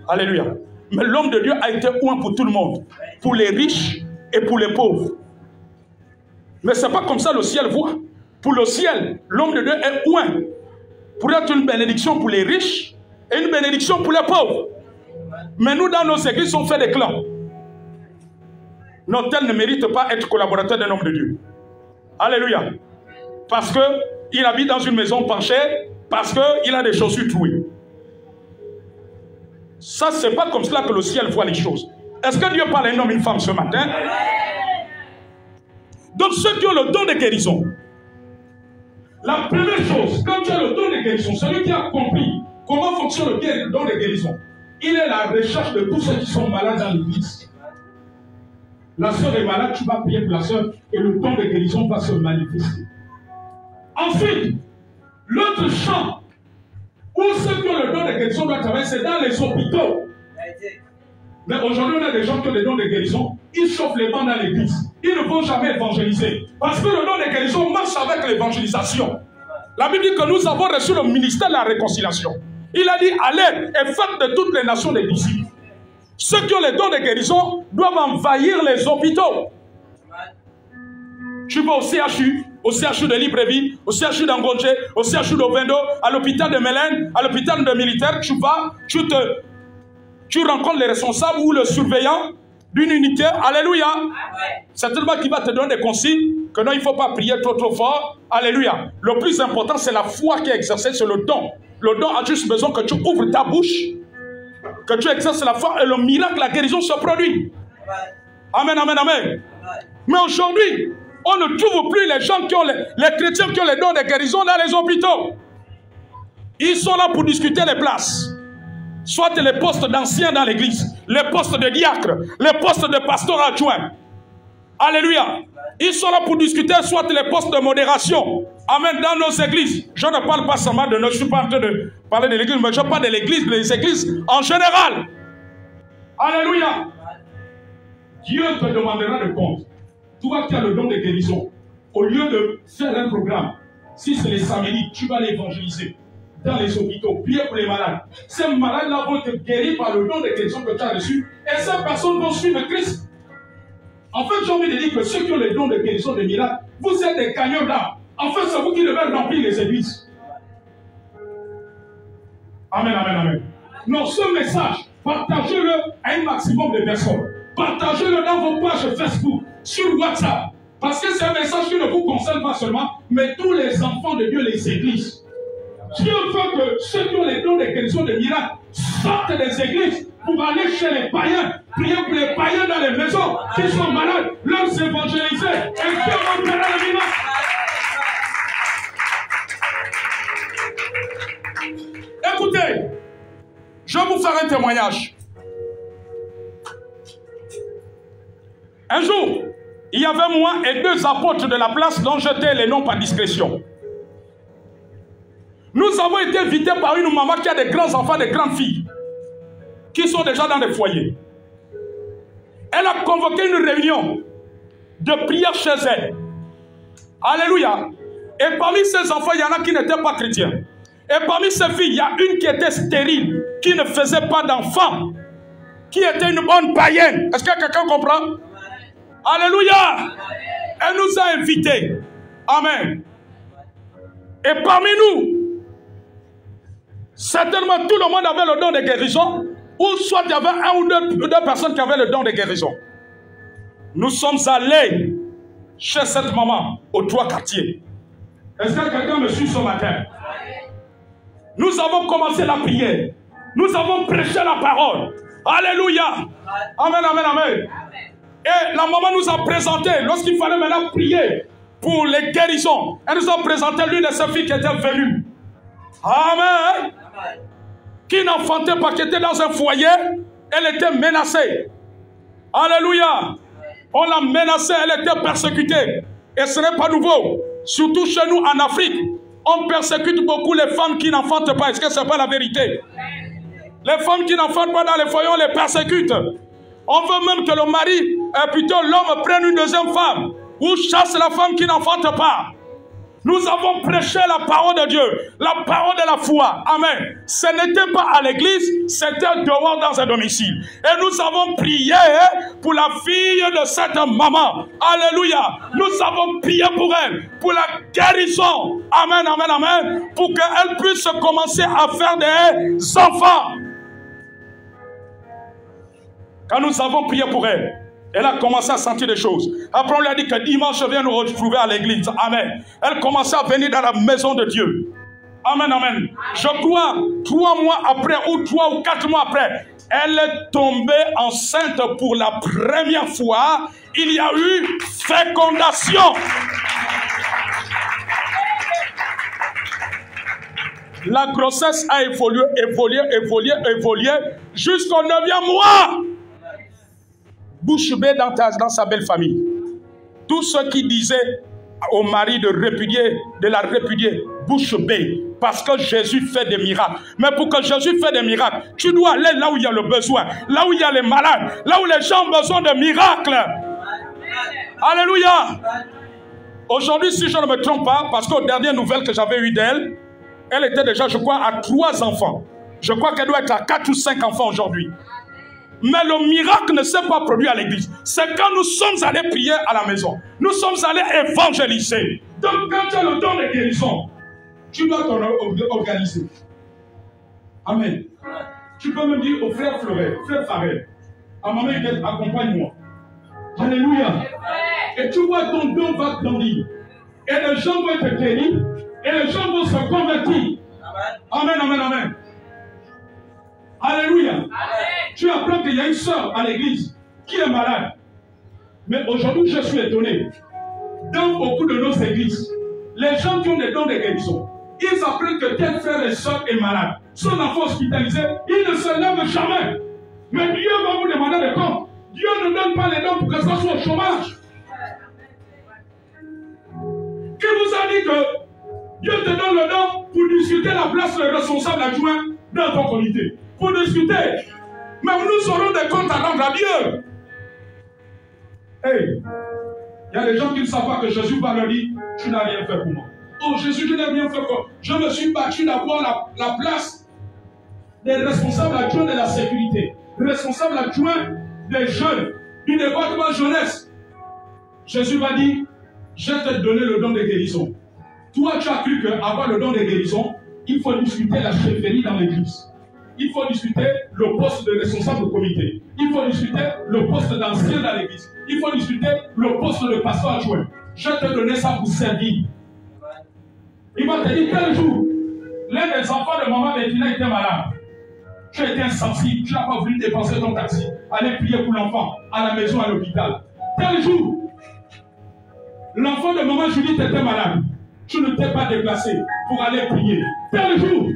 Alléluia. Mais l'homme de Dieu a été un pour tout le monde. Pour les riches et pour les pauvres. Mais ce n'est pas comme ça le ciel voit. Pour le ciel, l'homme de Dieu est un. Pour être une bénédiction pour les riches et une bénédiction pour les pauvres. Mais nous, dans nos églises, on fait des clans. Non, tel ne mérite pas être collaborateur d'un homme de Dieu. Alléluia. Parce qu'il habite dans une maison penchée. Parce qu'il a des chaussures trouées. Ça, c'est pas comme cela que le ciel voit les choses. Est-ce que Dieu parle à un homme et une femme ce matin? Donc, ceux qui ont le don de guérison, la première chose, quand tu as le don de guérison, celui qui a compris comment fonctionne le don de guérison, il est à la recherche de tous ceux qui sont malades dans l'église. La sœur est malade, tu vas prier pour la sœur et le don de guérison va se manifester. Ensuite, l'autre champ où ceux qui ont le don de guérison doivent travailler, c'est dans les hôpitaux. Mais aujourd'hui, on a des gens qui ont le don de guérison, ils chauffent les bancs dans l'église. Ils ne vont jamais évangéliser. Parce que le don de guérison marche avec l'évangélisation. La Bible dit que nous avons reçu le ministère de la réconciliation. Il a dit, allez et faites de toutes les nations des disciples. Ceux qui ont les dons de guérison doivent envahir les hôpitaux. Tu vas au CHU de Libreville, au CHU d'Angondje, au CHU d'Ovendo, à l'hôpital de Mélène, à l'hôpital de militaire, tu vas, tu rencontres les responsables ou le surveillant d'une unité. Alléluia. C'est tellement qu'il va te donner des consignes que non, il ne faut pas prier trop fort. Alléluia. Le plus important, c'est la foi qui est exercée sur le don. Le don a juste besoin que tu ouvres ta bouche, que tu exerces la foi et le miracle, la guérison se produit. Amen, amen, amen. Mais aujourd'hui, on ne trouve plus les gens qui ont les chrétiens qui ont les dons de guérison dans les hôpitaux. Ils sont là pour discuter les places. Soit les postes d'anciens dans l'église, les postes de diacre, les postes de pasteur adjoint. Alléluia. Ils sont là pour discuter soit les postes de modération. Amen. Dans nos églises. Je ne parle pas seulement de nous. Je ne suis pas en train de parler de l'église, mais je parle de l'église, des églises en général. Alléluia. Dieu te demandera de compte. Toi qui as le don de guérison, au lieu de faire un programme, si c'est les samedis, tu vas l'évangéliser dans les hôpitaux, prier pour les malades. Ces malades-là vont être guéris par le don de guérison que tu as reçu et ces personnes vont suivre Christ. En fait, j'ai envie de dire que ceux qui ont le don de guérison de miracles, vous êtes des gagnants là. En fait, c'est vous qui devez remplir les églises. Amen, amen, amen. Non, ce message, partagez-le à un maximum de personnes. Partagez-le dans vos pages Facebook, sur WhatsApp. Parce que c'est un message qui ne vous concerne pas seulement, mais tous les enfants de Dieu, les églises. Dieu veut que ceux qui ont les dons de guérison de miracles sortent des églises pour aller chez les païens, prier pour les païens dans les maisons qui sont malades, leur évangéliser et faire opérer le miracle. Écoutez, je vais vous faire un témoignage. Un jour, il y avait moi et 2 apôtres de la place dont j'étais les noms par discrétion. Nous avons été invités par une maman qui a des grands enfants, des grandes filles, qui sont déjà dans des foyers. Elle a convoqué une réunion de prière chez elle. Alléluia. Et parmi ces enfants, il y en a qui n'étaient pas chrétiens. Et parmi ces filles, il y a une qui était stérile, qui ne faisait pas d'enfants, qui était une bonne païenne. Est-ce que quelqu'un comprend? Alléluia. Elle nous a invités. Amen. Et parmi nous, certainement tout le monde avait le don de guérison, ou soit il y avait 1 ou 2 personnes qui avaient le don de guérison. Nous sommes allés chez cette maman aux 3 quartiers. Est-ce que quelqu'un me suit ce matin? Nous avons commencé la prière. Nous avons prêché la parole. Alléluia. Amen, amen, amen. Et la maman nous a présenté, lorsqu'il fallait maintenant prier pour les guérisons, elle nous a présenté l'une de ses filles qui était venue. Amen. Qui n'enfantait pas, qui était dans un foyer, elle était menacée. Alléluia. On l'a menacée, elle était persécutée. Et ce n'est pas nouveau. Surtout chez nous en Afrique, on persécute beaucoup les femmes qui n'enfantent pas. Est-ce que ce n'est pas la vérité? Les femmes qui n'enfantent pas dans les foyers, on les persécute. On veut même que le mari, plutôt l'homme, prenne une deuxième femme ou chasse la femme qui n'enfante pas. Nous avons prêché la parole de Dieu, la parole de la foi. Amen. Ce n'était pas à l'église, c'était dehors dans un domicile. Et nous avons prié pour la fille de cette maman. Alléluia. Nous avons prié pour elle, pour la guérison. Amen, amen, amen. Pour qu'elle puisse commencer à faire des enfants. Quand nous avons prié pour elle, elle a commencé à sentir des choses. Après, on lui a dit que dimanche, je viens nous retrouver à l'église. Amen. Elle commençait à venir dans la maison de Dieu. Amen, amen. Je crois, 3 mois après, ou 3 ou 4 mois après, elle est tombée enceinte pour la première fois. Il y a eu fécondation. La grossesse a évolué jusqu'au 9e mois. bouche bée dans sa belle famille. Tous ceux qui disaient au mari de la répudier, bouche bée, parce que Jésus fait des miracles. Mais pour que Jésus fasse des miracles, tu dois aller là où il y a le besoin, là où il y a les malades, là où les gens ont besoin de miracles. Alléluia. Aujourd'hui, si je ne me trompe pas, parce qu'aux dernières nouvelles que j'avais eues d'elle, elle était déjà, je crois, à 3 enfants. Je crois qu'elle doit être à 4 ou 5 enfants aujourd'hui. Mais le miracle ne s'est pas produit à l'église. C'est quand nous sommes allés prier à la maison. Nous sommes allés évangéliser. Donc quand tu as le don de guérison, tu dois t'organiser. Amen. Tu peux même dire au frère Fleuret, frère Farel, à maman Huguette, accompagne-moi. Alléluia. Et tu vois ton don va grandir. Et les gens vont être guéris. Et les gens vont se convertir. Amen, amen, amen. Alléluia. Amen. Tu apprends qu'il y a une soeur à l'église qui est malade. Mais aujourd'hui, je suis étonné. Dans beaucoup de nos églises, les gens qui ont des dons de guérison, ils apprennent que tel frère et soeur est malade. Son enfant hospitalisé, il ne se lève jamais. Mais Dieu va vous demander des comptes. Dieu ne donne pas les dons pour que ça soit au chômage. Qui vous a dit que Dieu te donne le don pour discuter la place du responsable adjoint dans ton comité? Pour discuter. Mais nous aurons des comptes à rendre à Dieu. Hey, il y a des gens qui ne savent pas que Jésus va leur dire, tu n'as rien fait pour moi. Oh Jésus, tu n'as rien fait pour moi. Je me suis battu d'avoir la place des responsables adjoints de la sécurité, responsables adjoints des jeunes, du département jeunesse. Jésus va dire, je t'ai donné le don de guérison. Toi, tu as cru qu'avoir le don de guérison, il faut discuter la chefferie dans l'église. Il faut discuter le poste de responsable de comité. Il faut discuter le poste d'ancien dans l'église. Il faut discuter le poste de pasteur adjoint. Je t'ai donné ça pour servir. Il va te dire quel jour l'un des enfants de maman Bettina était malade. Tu étais insensible, tu n'as pas voulu dépenser ton taxi, aller prier pour l'enfant à la maison, à l'hôpital. Tel jour, l'enfant de maman Judith était malade. Tu ne t'es pas déplacé pour aller prier. Tel jour,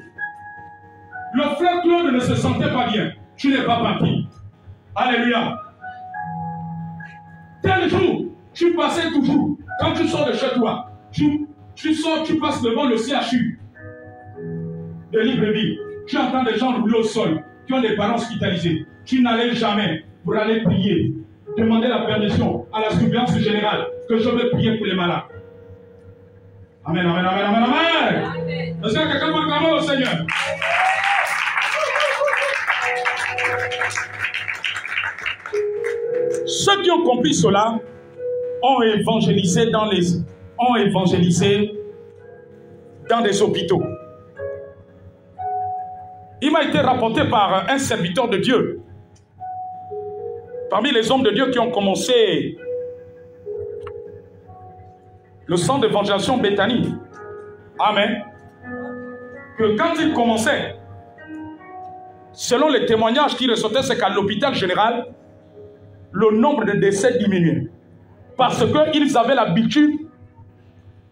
le frère Claude ne se sentait pas bien. Tu n'es pas parti. Alléluia. Tel jour, tu passais toujours. Quand tu sors de chez toi, tu sors, tu passes devant le CHU de Libreville. Tu entends des gens rouler au sol qui ont des parents hospitalisés. Tu n'allais jamais pour aller prier. Demander la permission à la surveillance générale que je veux prier pour les malades. Amen, amen, amen, amen, amen. Est-ce que quelqu'un va acclamer au Seigneur? Ceux qui ont compris cela ont évangélisé dans des hôpitaux. Il m'a été rapporté par un serviteur de Dieu, parmi les hommes de Dieu qui ont commencé le centre d'évangélisation Bethany. Amen. Que quand il commençait, selon les témoignages qui ressortaient, c'est qu'à l'hôpital général, le nombre de décès diminuait. Parce qu'ils avaient l'habitude,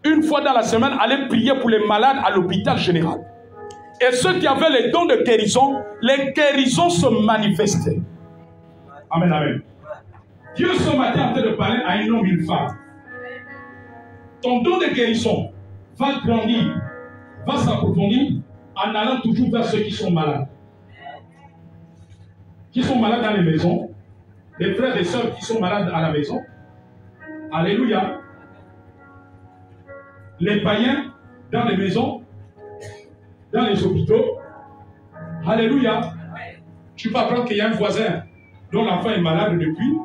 une fois dans la semaine, aller prier pour les malades à l'hôpital général. Et ceux qui avaient les dons de guérison, les guérisons se manifestaient. Amen, amen. Dieu ce matin est en train de parler à un homme et une femme. Ton don de guérison va grandir, va s'approfondir en allant toujours vers ceux qui sont malades. Qui sont malades dans les maisons, les frères et sœurs qui sont malades à la maison. Alléluia. Les païens dans les maisons, dans les hôpitaux. Alléluia. Tu peux apprendre qu'il y a un voisin dont l'enfant est malade depuis.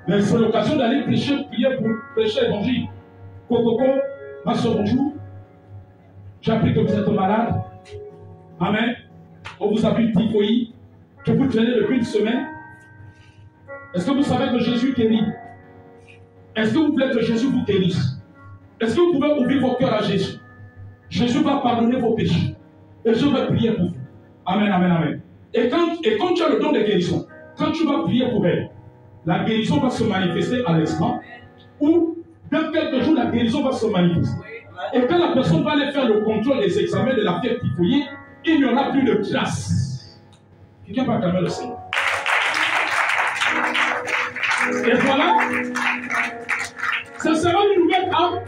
Mais c'est l'occasion d'aller prêcher, prier pour prêcher l'évangile. Coco, ma soeur, bonjour. J'ai appris que vous êtes malade. Amen. On vous a vu une typhoïde que vous traînez depuis une semaine. Est-ce que vous savez que Jésus guérit? Est-ce que vous voulez que Jésus vous guérisse? Est-ce que vous pouvez ouvrir vos cœurs à Jésus? Jésus va pardonner vos péchés. Et je vais prier pour vous. Amen, amen, amen. Et quand tu as le don de guérison, quand tu vas prier pour elle, la guérison va se manifester à l'instant. Ou dans quelques jours, la guérison va se manifester. Et quand la personne va aller faire le contrôle des examens de la fièvre typhoïde, il n'y aura plus de traces. Quelqu'un va calmer le Seigneur. Ce sera une nouvelle âme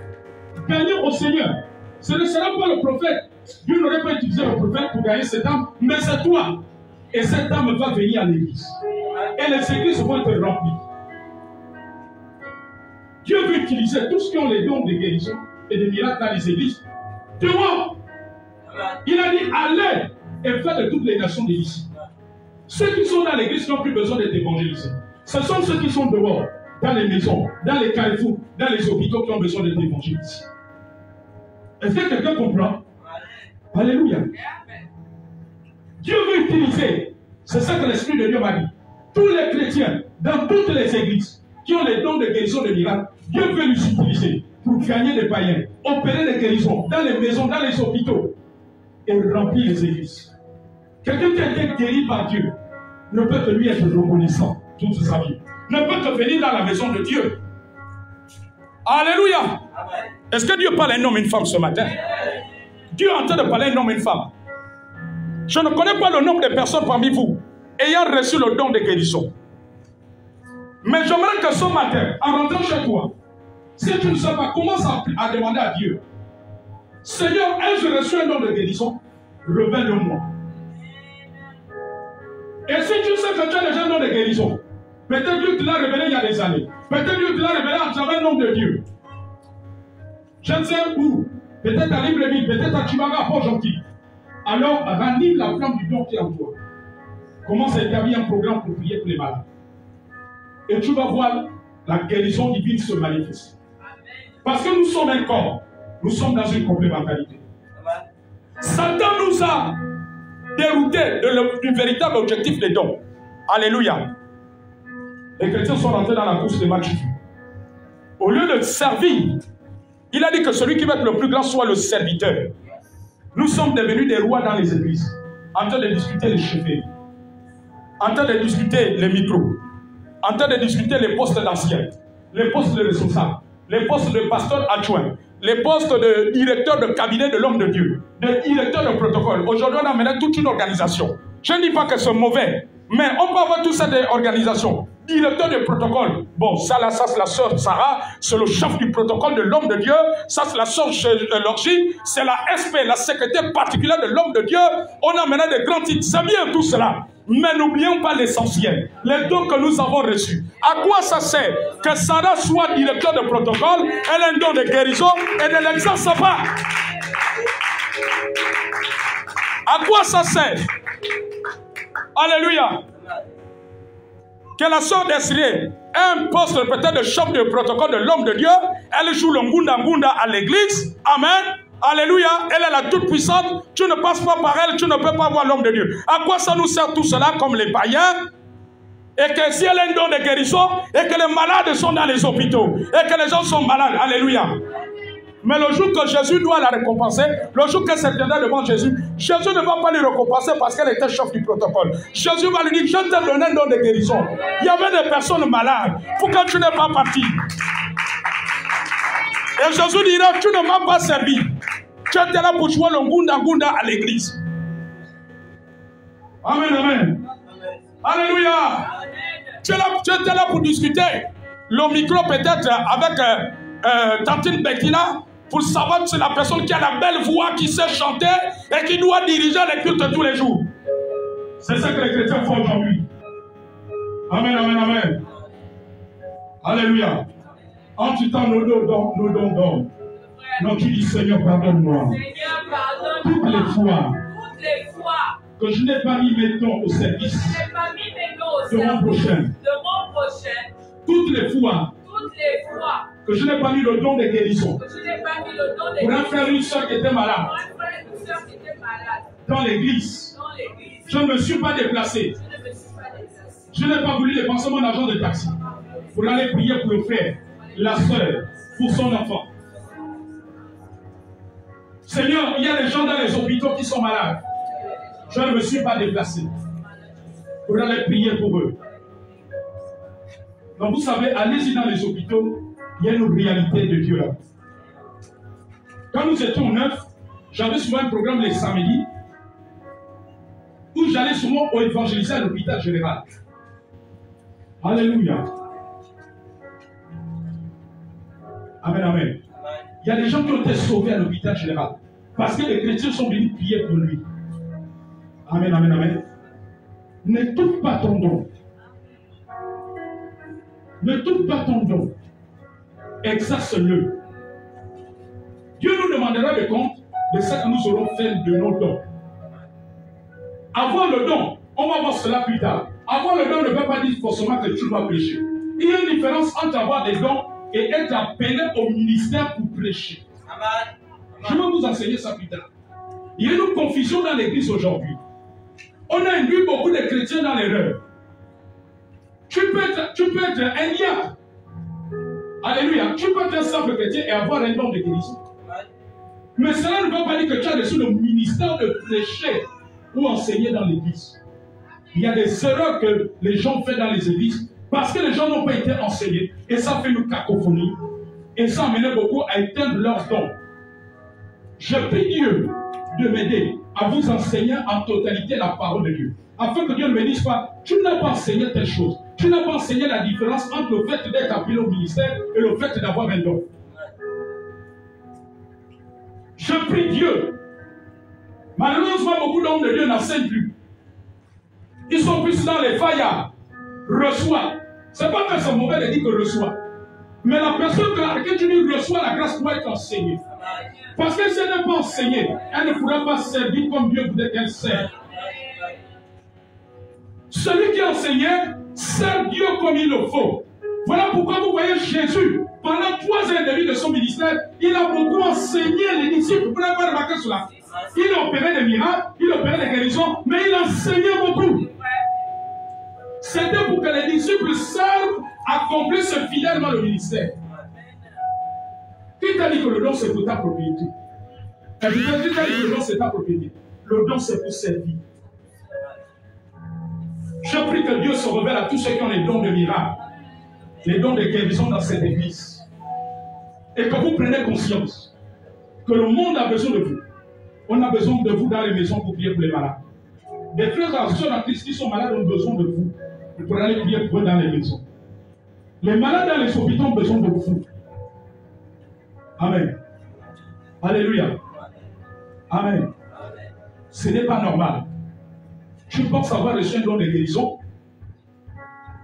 gagnée au Seigneur. Ce ne sera pas le prophète. Dieu n'aurait pas utilisé le prophète pour gagner cette âme, mais c'est toi. Et cette âme va venir à l'église. Et les églises vont être remplies. Dieu veut utiliser tous ceux qui ont les dons de guérison et de miracles dans les églises. Dehors. Il a dit, allez et faites de toutes les nations d'ici. Ceux qui sont dans l'église n'ont plus besoin d'être évangélisés. Ce sont ceux qui sont dehors, dans les maisons, dans les carrefours, dans les hôpitaux qui ont besoin d'être évangélisés. Est-ce que quelqu'un comprend? Alléluia. Dieu veut utiliser, c'est ça que l'Esprit de Dieu m'a dit, tous les chrétiens, dans toutes les églises, qui ont les dons de guérison de miracles, Dieu veut les utiliser pour gagner des païens, opérer des guérisons dans les maisons, dans les hôpitaux, et remplir les églises. Quelqu'un qui a été guéri par Dieu ne peut que lui être reconnaissant toute sa vie. Ne peut que venir dans la maison de Dieu. Alléluia. Est-ce que Dieu parle à un homme et une femme ce matin? Dieu est en train de parler à un homme et une femme. Je ne connais pas le nombre de personnes parmi vous ayant reçu le don de guérison. Mais j'aimerais que ce matin, en rentrant chez toi, si tu ne sais pas, commence à demander à Dieu. Seigneur, ai-je reçu un don de guérison? Révèle-le-moi. Et si tu sais que tu as déjà un don de guérison, peut-être Dieu te l'a révélé il y a des années. Peut-être Dieu te l'a révélé à travers le nom de Dieu. Je ne sais où. Peut-être à Libreville, peut-être à Chimaga, à Port-Gentil. Alors, ranime la flamme du don qui est en toi. Commence à établir un programme pour prier pour les malades. Et tu vas voir la guérison divine se manifester. Parce que nous sommes un corps. Nous sommes dans une complémentarité. Satan nous a déroutés du véritable objectif des dons. Alléluia. Les chrétiens sont rentrés dans la course des matchs. Au lieu de servir, il a dit que celui qui va être le plus grand soit le serviteur. Nous sommes devenus des rois dans les églises, en train de discuter les chefferies, en train de discuter les micros, en train de discuter les postes d'anciens, les postes de responsables, les postes de pasteur adjoint, les postes de directeur de cabinet de l'homme de Dieu, de directeur de protocole. Aujourd'hui, on a mené toute une organisation. Je ne dis pas que c'est mauvais, mais on peut avoir toute cette organisation. Directeur de protocole. Bon, ça là, ça c'est la sœur Sarah, c'est le chef du protocole de l'homme de Dieu. Ça c'est la sœur Lorgie, c'est la SP, la secrétaire particulière de l'homme de Dieu. On a mené des grands titres. C'est bien tout cela. Mais n'oublions pas l'essentiel, les dons que nous avons reçus. À quoi ça sert que Sarah soit directeur de protocole, elle a un don de guérison et ne l'exerce pas? À quoi ça sert? Alléluia. Que la sœur Desirée ait un poste peut-être de chef de protocole de l'homme de Dieu, elle joue le ngunda à l'église. Amen. Alléluia, elle est la toute puissante. Tu ne passes pas par elle, tu ne peux pas voir l'homme de Dieu. À quoi ça nous sert tout cela comme les païens? Et que si elle a un don de guérison, et que les malades sont dans les hôpitaux, et que les gens sont malades, alléluia. Mais le jour que Jésus doit la récompenser, le jour qu'elle se tiendra devant Jésus, Jésus ne va pas lui récompenser parce qu'elle était chef du protocole. Jésus va lui dire, je t'ai donné un don de guérison. Il y avait des personnes malades. Pourquoi tu n'es pas parti? Et Jésus dira, tu ne m'as pas servi. Tu étais là pour jouer le ngunda à l'église. Amen, amen. Alléluia. Tu étais là pour discuter le micro peut-être avec Tantine Bettina pour savoir que c'est la personne qui a la belle voix, qui sait chanter et qui doit diriger les cultes tous les jours. C'est ça que les chrétiens font aujourd'hui. Amen, amen, amen. Alléluia. En tout temps, nos dons. Non, tu dis Seigneur, pardonne-moi. Toutes les fois que je n'ai pas mis mes dons au service de mon prochain. Toutes les fois que je n'ai pas mis le don de guérison pour un frère ou une soeur qui était malade dans l'église, je ne me suis pas déplacé. Je n'ai pas voulu dépenser mon argent de taxi pour aller prier pour le frère, la soeur, pour son enfant. Seigneur, il y a des gens dans les hôpitaux qui sont malades. Je ne me suis pas déplacé pour aller prier pour eux. Donc vous savez, allez-y dans les hôpitaux, il y a une réalité de Dieu là. Quand nous étions neufs, j'avais souvent un programme les samedis où j'allais souvent évangéliser à l'hôpital général. Alléluia. Amen, amen. Il y a des gens qui ont été sauvés à l'hôpital général parce que les chrétiens sont venus prier pour lui. Amen, amen, amen. Ne touche pas ton don. Ne touche pas ton don. Exerce-le. Dieu nous demandera le compte de ce que nous aurons fait de nos dons. Avoir le don, on va voir cela plus tard. Avoir le don ne veut pas dire forcément que tu dois prêcher. Il y a une différence entre avoir des dons et être appelé au ministère pour prêcher. Amen. Je vais vous enseigner ça plus tard. Il y a une confusion dans l'église aujourd'hui. On a vu beaucoup de chrétiens dans l'erreur. Tu peux être un diable. Alléluia. Tu peux être un simple chrétien et avoir un don de guérison. Mais cela ne veut pas dire que tu as reçu le ministère de prêcher ou enseigner dans l'église. Il y a des erreurs que les gens font dans les églises parce que les gens n'ont pas été enseignés. Et ça fait une cacophonie. Et ça amenait beaucoup à éteindre leurs dons. Je prie Dieu de m'aider à vous enseigner en totalité la parole de Dieu. Afin que Dieu ne me dise pas, tu n'as pas enseigné telle chose. Tu n'as pas enseigné la différence entre le fait d'être appelé au ministère et le fait d'avoir un don. Je prie Dieu. Malheureusement, beaucoup d'hommes de Dieu n'enseignent plus. Ils sont plus dans les faillards. Reçois. Ce n'est pas que c'est mauvais de dire que reçois. Mais la personne que tu dis reçois, la grâce doit être enseignée. Parce que si elle n'est pas enseignée, elle ne pourra pas servir comme Dieu voudrait qu'elle serve. Celui qui est enseigné sert Dieu comme il le faut. Voilà pourquoi vous voyez Jésus, pendant 3 ans et demi de son ministère, il a beaucoup enseigné les disciples. Vous n'avez pas remarqué cela? Il opérait des miracles, il opérait des guérisons, mais il enseignait beaucoup. C'était pour que les disciples servent, accomplissent fidèlement le ministère. Qui t'a dit que le don c'est pour ta propriété? Qui t'a dit que le don c'est ta propriété? Le don c'est pour servir. Je prie que Dieu se révèle à tous ceux qui ont les dons de miracles, les dons de guérison dans cette église. Et que vous preniez conscience que le monde a besoin de vous. On a besoin de vous dans les maisons pour prier pour les malades. Des frères et sœurs en Christ qui sont malades ont besoin de vous pour aller prier pour eux dans les maisons. Les malades dans les hôpitaux ont besoin de vous. Amen. Alléluia. Amen. Ce n'est pas normal. Tu penses avoir reçu un don de guérison.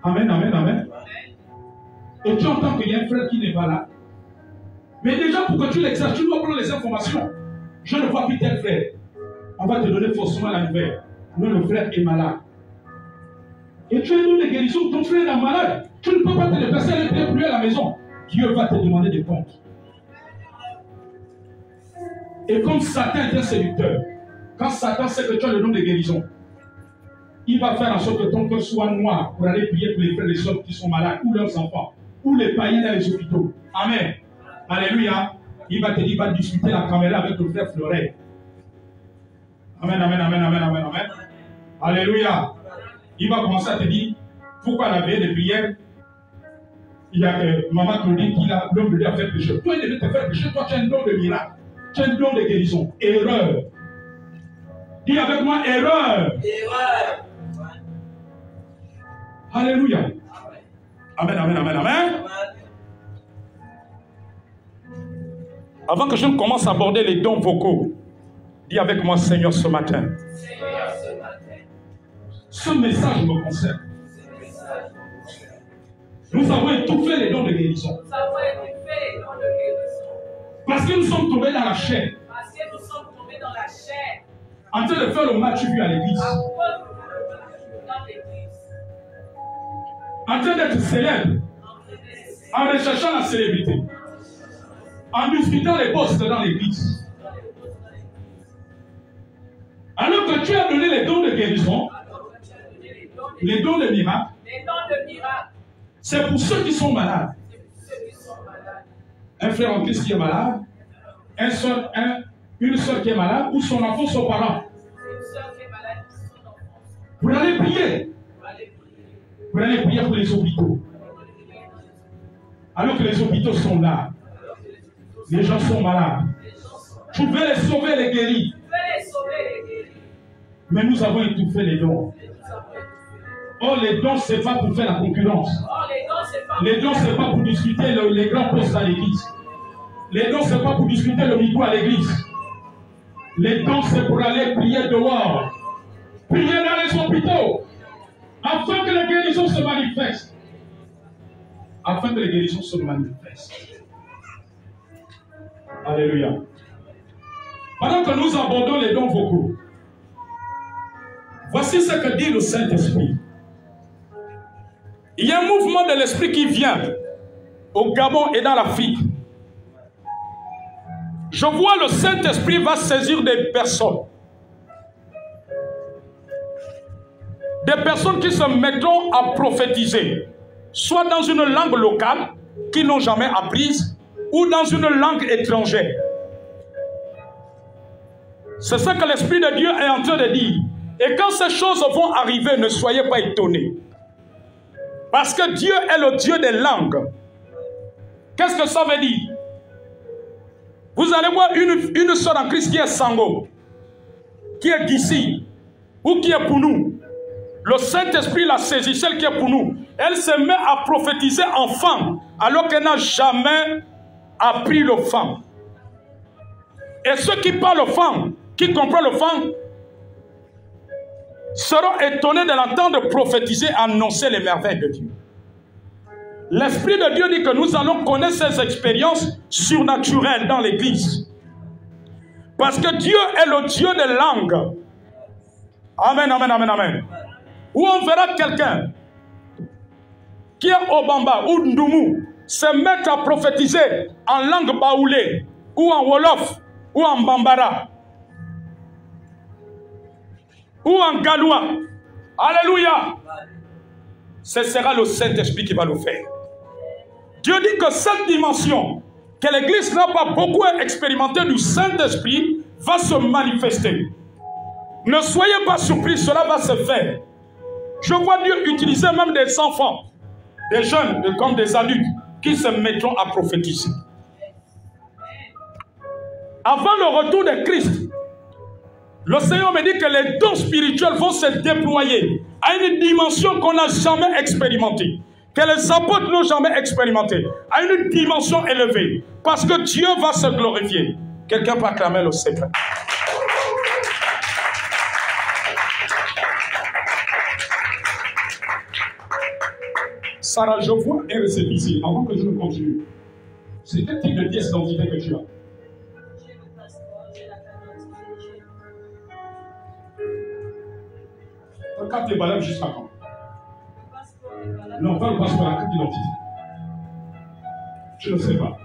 Amen, amen, amen. Et tu entends qu'il y a un frère qui n'est pas là. Mais déjà, pour que tu l'exerces, tu dois prendre les informations. Je ne vois plus tel frère. On va te donner forcément la nouvelle. Non, le frère est malade. Et tu as un don de guérison, ton frère est malade. Tu ne peux pas te déplacer et aller prier à la maison. Dieu va te demander des comptes. Et comme Satan est un séducteur, quand Satan sait que tu as le don de guérison, il va faire en sorte que ton cœur soit noir pour aller prier pour les frères et sœurs qui sont malades, ou leurs enfants, ou les païens dans les hôpitaux. Amen. Alléluia. Il va te dire, il va discuter la caméra avec le frère Fleuret. Amen, amen, amen, amen, amen, amen. Alléluia. Il va commencer à te dire, pourquoi la veille de prière, il y a maman Claudine qui a l'homme de Dieu à faire péché. Toi, il devait te faire péché, toi tu as un don de miracle, tu as un don de guérison. Erreur. Dis avec moi, erreur. Erreur. Alléluia. Amen, amen, amen, amen. Avant que je ne commence à aborder les dons vocaux, dis avec moi, Seigneur, ce matin. Ce message me concerne. Nous avons étouffé les dons de guérison. Parce que nous sommes tombés dans la chair. En train de faire le match vu à l'église. En train d'être célèbre. En recherchant la célébrité. En discutant les postes dans l'église. Alors que tu as donné les dons de guérison, les dons de miracle, c'est pour ceux qui sont malades. Un frère en Christ qui est malade, une soeur qui est malade, ou son enfant, son parent. Pour aller prier. Pour aller prier pour les hôpitaux. Alors que les hôpitaux sont là. Les gens sont malades. Tu veux les sauver, les guérir. Mais nous avons étouffé les dons. Or, les dons, ce n'est pas pour faire la concurrence. Les dons, ce n'est pas pour discuter les grands postes à l'église. Les dons, ce n'est pas pour discuter le micro à l'église. Les dons, c'est pour aller prier dehors. Prier dans les hôpitaux. Afin que les guérisons se manifestent. Afin que les guérisons se manifestent. Alléluia. Pendant que nous abordons les dons vocaux, voici ce que dit le Saint-Esprit. Il y a un mouvement de l'Esprit qui vient au Gabon et dans l'Afrique. Je vois le Saint-Esprit va saisir des personnes. Des personnes qui se mettront à prophétiser, soit dans une langue locale qu'ils n'ont jamais apprise, ou dans une langue étrangère. C'est ce que l'Esprit de Dieu est en train de dire. Et quand ces choses vont arriver, ne soyez pas étonnés. Parce que Dieu est le Dieu des langues. Qu'est-ce que ça veut dire? Vous allez voir une sœur en Christ qui est Sango, qui est Gissi, ou qui est pour nous. Le Saint-Esprit l'a saisit, celle qui est pour nous. Elle se met à prophétiser en femme, alors qu'elle n'a jamais appris le femme. Et ceux qui parlent femme, qui comprennent le femme, seront étonnés de l'entendre prophétiser, annoncer les merveilles de Dieu. L'Esprit de Dieu dit que nous allons connaître ces expériences surnaturelles dans l'Église. Parce que Dieu est le Dieu des langues. Amen, amen, amen, amen. Où on verra quelqu'un qui est au Bamba ou Ndoumou se mettre à prophétiser en langue baoulé, ou en Wolof, ou en Bambara, ou en Galois. Alléluia. Ce sera le Saint-Esprit qui va le faire. Dieu dit que cette dimension, que l'Église n'a pas beaucoup expérimenté du Saint-Esprit, va se manifester. Ne soyez pas surpris, cela va se faire. Je vois Dieu utiliser même des enfants, des jeunes comme des adultes, qui se mettront à prophétiser. Avant le retour de Christ, le Seigneur me dit que les dons spirituels vont se déployer à une dimension qu'on n'a jamais expérimentée, que les apôtres n'ont jamais expérimentée, à une dimension élevée, parce que Dieu va se glorifier. Quelqu'un peut acclamer le secret. Sarah, je vois un récépissé, avant que je ne continue. C'est quel type de pièce d'identité que tu as? J'ai le passeport, j'ai la carte d'identité. Ta carte est valable jusqu'à quand? Le passeport est valable. Non, pas le passeport, la carte d'identité. Je ne sais pas.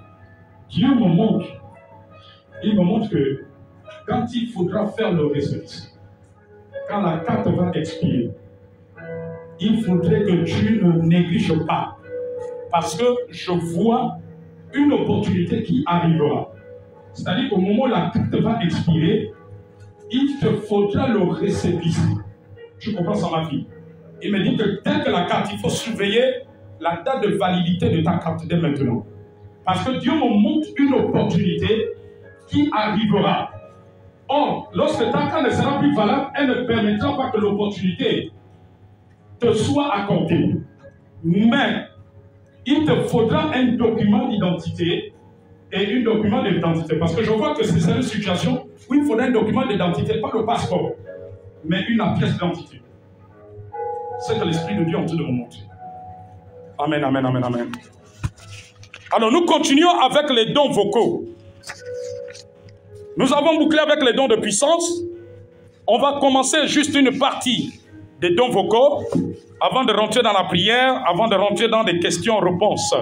Dieu me montre. Il me montre que quand il faudra faire le récépissé, quand la carte va expirer, il faudrait que tu ne négliges pas. Parce que je vois une opportunité qui arrivera. C'est-à-dire qu'au moment où la carte va expirer, il te faudra le récépissé. Tu comprends ça, ma fille? Il me dit que dès que la carte, il faut surveiller la date de validité de ta carte dès maintenant. Parce que Dieu me montre une opportunité qui arrivera. Or, lorsque ta carte ne sera plus valable, elle ne permettra pas que l'opportunité te soit accordée. Mais il te faudra un document d'identité et un document d'identité. Parce que je vois que c'est une situation où il faudra un document d'identité, pas le passeport, mais une pièce d'identité. C'est que l'Esprit de Dieu est en train de me montrer. Amen, amen, amen, amen. Alors nous continuons avec les dons vocaux. Nous avons bouclé avec les dons de puissance. On va commencer juste une partie des dons vocaux avant de rentrer dans la prière, avant de rentrer dans des questions-réponses.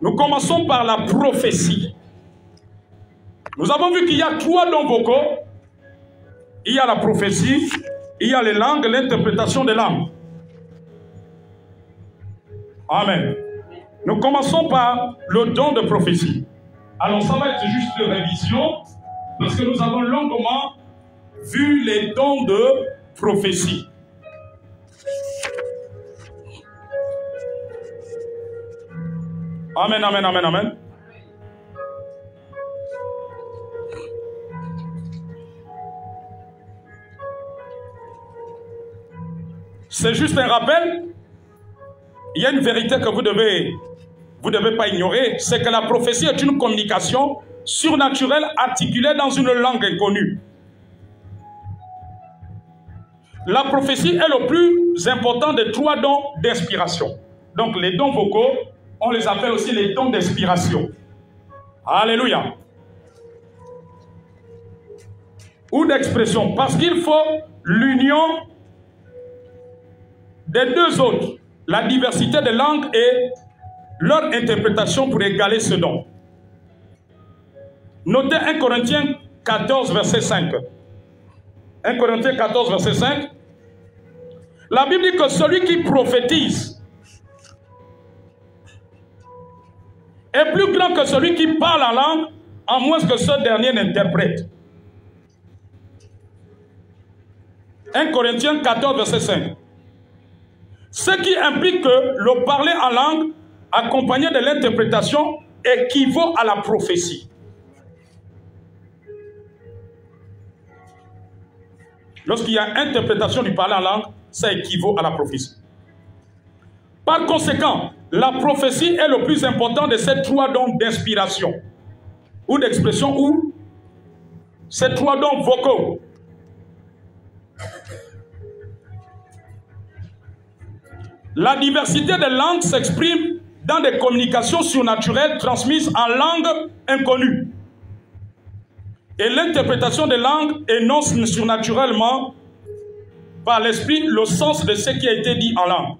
Nous commençons par la prophétie. Nous avons vu qu'il y a 3 dons vocaux. Il y a la prophétie, il y a les langues, l'interprétation des langues. Amen. Nous commençons par le don de prophétie. Alors ça va être juste une révision, parce que nous avons longuement vu les dons de prophétie. Amen, amen, amen, amen. C'est juste un rappel. Il y a une vérité que vous devez vous ne devez pas ignorer, c'est que la prophétie est une communication surnaturelle articulée dans une langue inconnue. La prophétie est le plus important des 3 dons d'inspiration. Donc les dons vocaux, on les appelle aussi les dons d'inspiration. Alléluia. Ou d'expression, parce qu'il faut l'union des 2 autres, la diversité des langues et leur interprétation pour égaler ce don. Notez 1 Corinthiens 14, verset 5. 1 Corinthiens 14, verset 5. La Bible dit que celui qui prophétise est plus grand que celui qui parle en langue, à moins que ce dernier n'interprète. 1 Corinthiens 14, verset 5. Ce qui implique que le parler en langue, accompagné de l'interprétation, équivaut à la prophétie. Lorsqu'il y a interprétation du parler en langue, ça équivaut à la prophétie. Par conséquent, la prophétie est le plus important de ces 3 dons d'inspiration ou d'expression ou ces 3 dons vocaux. La diversité des langues s'exprime dans des communications surnaturelles transmises en langue inconnue. Et l'interprétation des langues énonce surnaturellement par l'esprit le sens de ce qui a été dit en langue.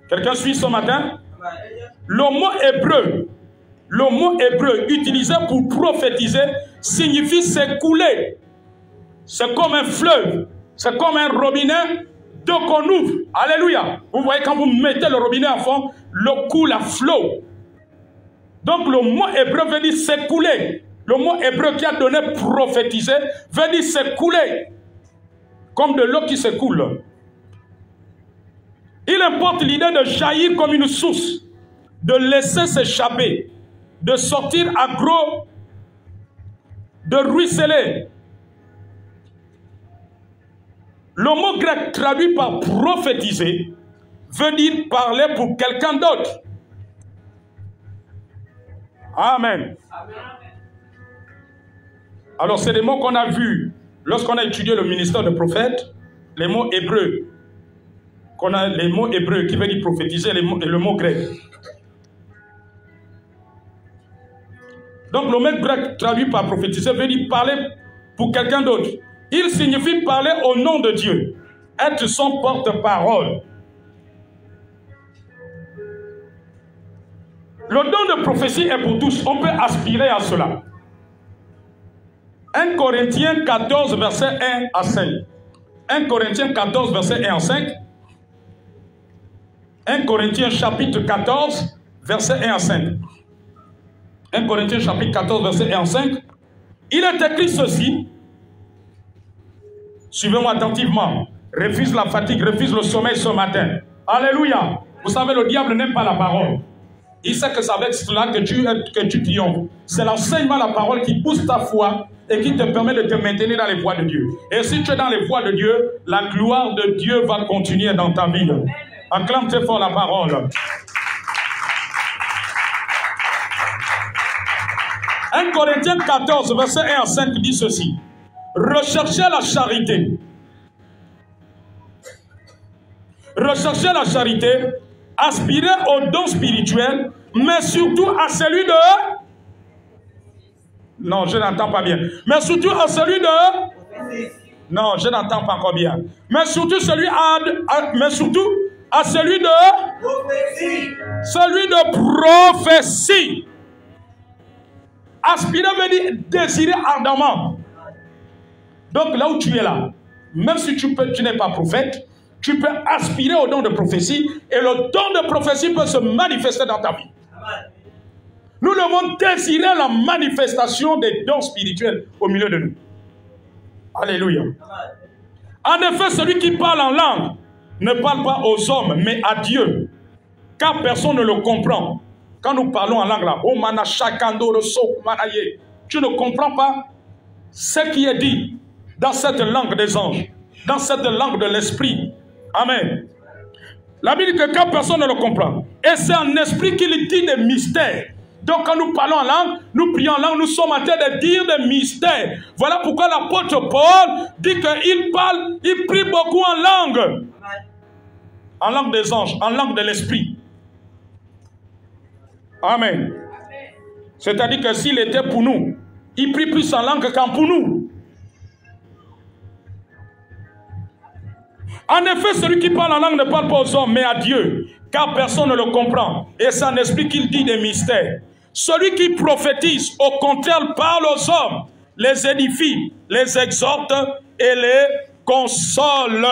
Quelqu'un suit ce matin? Le mot hébreu utilisé pour prophétiser signifie s'écouler. C'est comme un fleuve, c'est comme un robinet d'eau qu'on ouvre. Alléluia. Vous voyez, quand vous mettez le robinet à fond, l'eau coule à flot. Donc le mot hébreu veut dire s'écouler. Le mot hébreu qui a donné prophétiser veut dire s'écouler. Comme de l'eau qui s'écoule. Il importe l'idée de jaillir comme une source, de laisser s'échapper, de sortir à gros, de ruisseler. Le mot grec traduit par prophétiser veut dire parler pour quelqu'un d'autre. Amen. Alors c'est des mots qu'on a vus lorsqu'on a étudié le ministère de prophète, les mots hébreux. Qu'on a les mots hébreux qui veulent dire prophétiser et le mot grec. Donc le mot grec traduit par prophétiser veut dire parler pour quelqu'un d'autre. Il signifie parler au nom de Dieu, être son porte-parole. Le don de prophétie est pour tous. On peut aspirer à cela. 1 Corinthiens 14, verset 1 à 5. 1 Corinthiens 14, verset 1 à 5. 1 Corinthiens chapitre 14, verset 1 à 5. 1 Corinthiens chapitre 14, verset 1 à 5. Il est écrit ceci. Suivez-moi attentivement. Refuse la fatigue, refuse le sommeil ce matin. Alléluia. Vous savez, le diable n'aime pas la parole. Il sait que c'est avec cela que tu triomphes. C'est l'enseignement de la parole qui pousse ta foi et qui te permet de te maintenir dans les voies de Dieu. Et si tu es dans les voies de Dieu, la gloire de Dieu va continuer dans ta vie. Acclame très fort la parole. 1 Corinthiens 14, verset 1 à 5 dit ceci. Recherchez la charité. Recherchez la charité, aspirez au don spirituel, mais surtout à celui de... Non, je n'entends pas bien. Mais surtout à celui de... Non, je n'entends pas encore bien. Mais surtout à celui de... Prophétie. Celui de prophétie. Aspirer veut dire désirer ardemment. Donc là où tu es là, même si tu n'es pas prophète, tu peux aspirer au don de prophétie et le don de prophétie peut se manifester dans ta vie. Amen. Nous devons désirer la manifestation des dons spirituels au milieu de nous. Alléluia. Amen. En effet, celui qui parle en langue ne parle pas aux hommes, mais à Dieu, car personne ne le comprend. Quand nous parlons en langue là, tu ne comprends pas ce qui est dit dans cette langue des anges, dans cette langue de l'esprit. Amen. La Bible dit que quand personne ne le comprend, et c'est en esprit qu'il dit des mystères. Donc quand nous parlons en langue, nous prions en langue, nous sommes en train de dire des mystères. Voilà pourquoi l'apôtre Paul dit qu'il parle, il prie beaucoup en langue. En langue des anges, en langue de l'esprit. Amen. C'est-à-dire que s'il était pour nous, il prie plus en langue qu'en pour nous. En effet, celui qui parle en langue ne parle pas aux hommes, mais à Dieu, car personne ne le comprend. Et c'est en esprit qu'il dit des mystères. Celui qui prophétise, au contraire, parle aux hommes, les édifie, les exhorte et les console.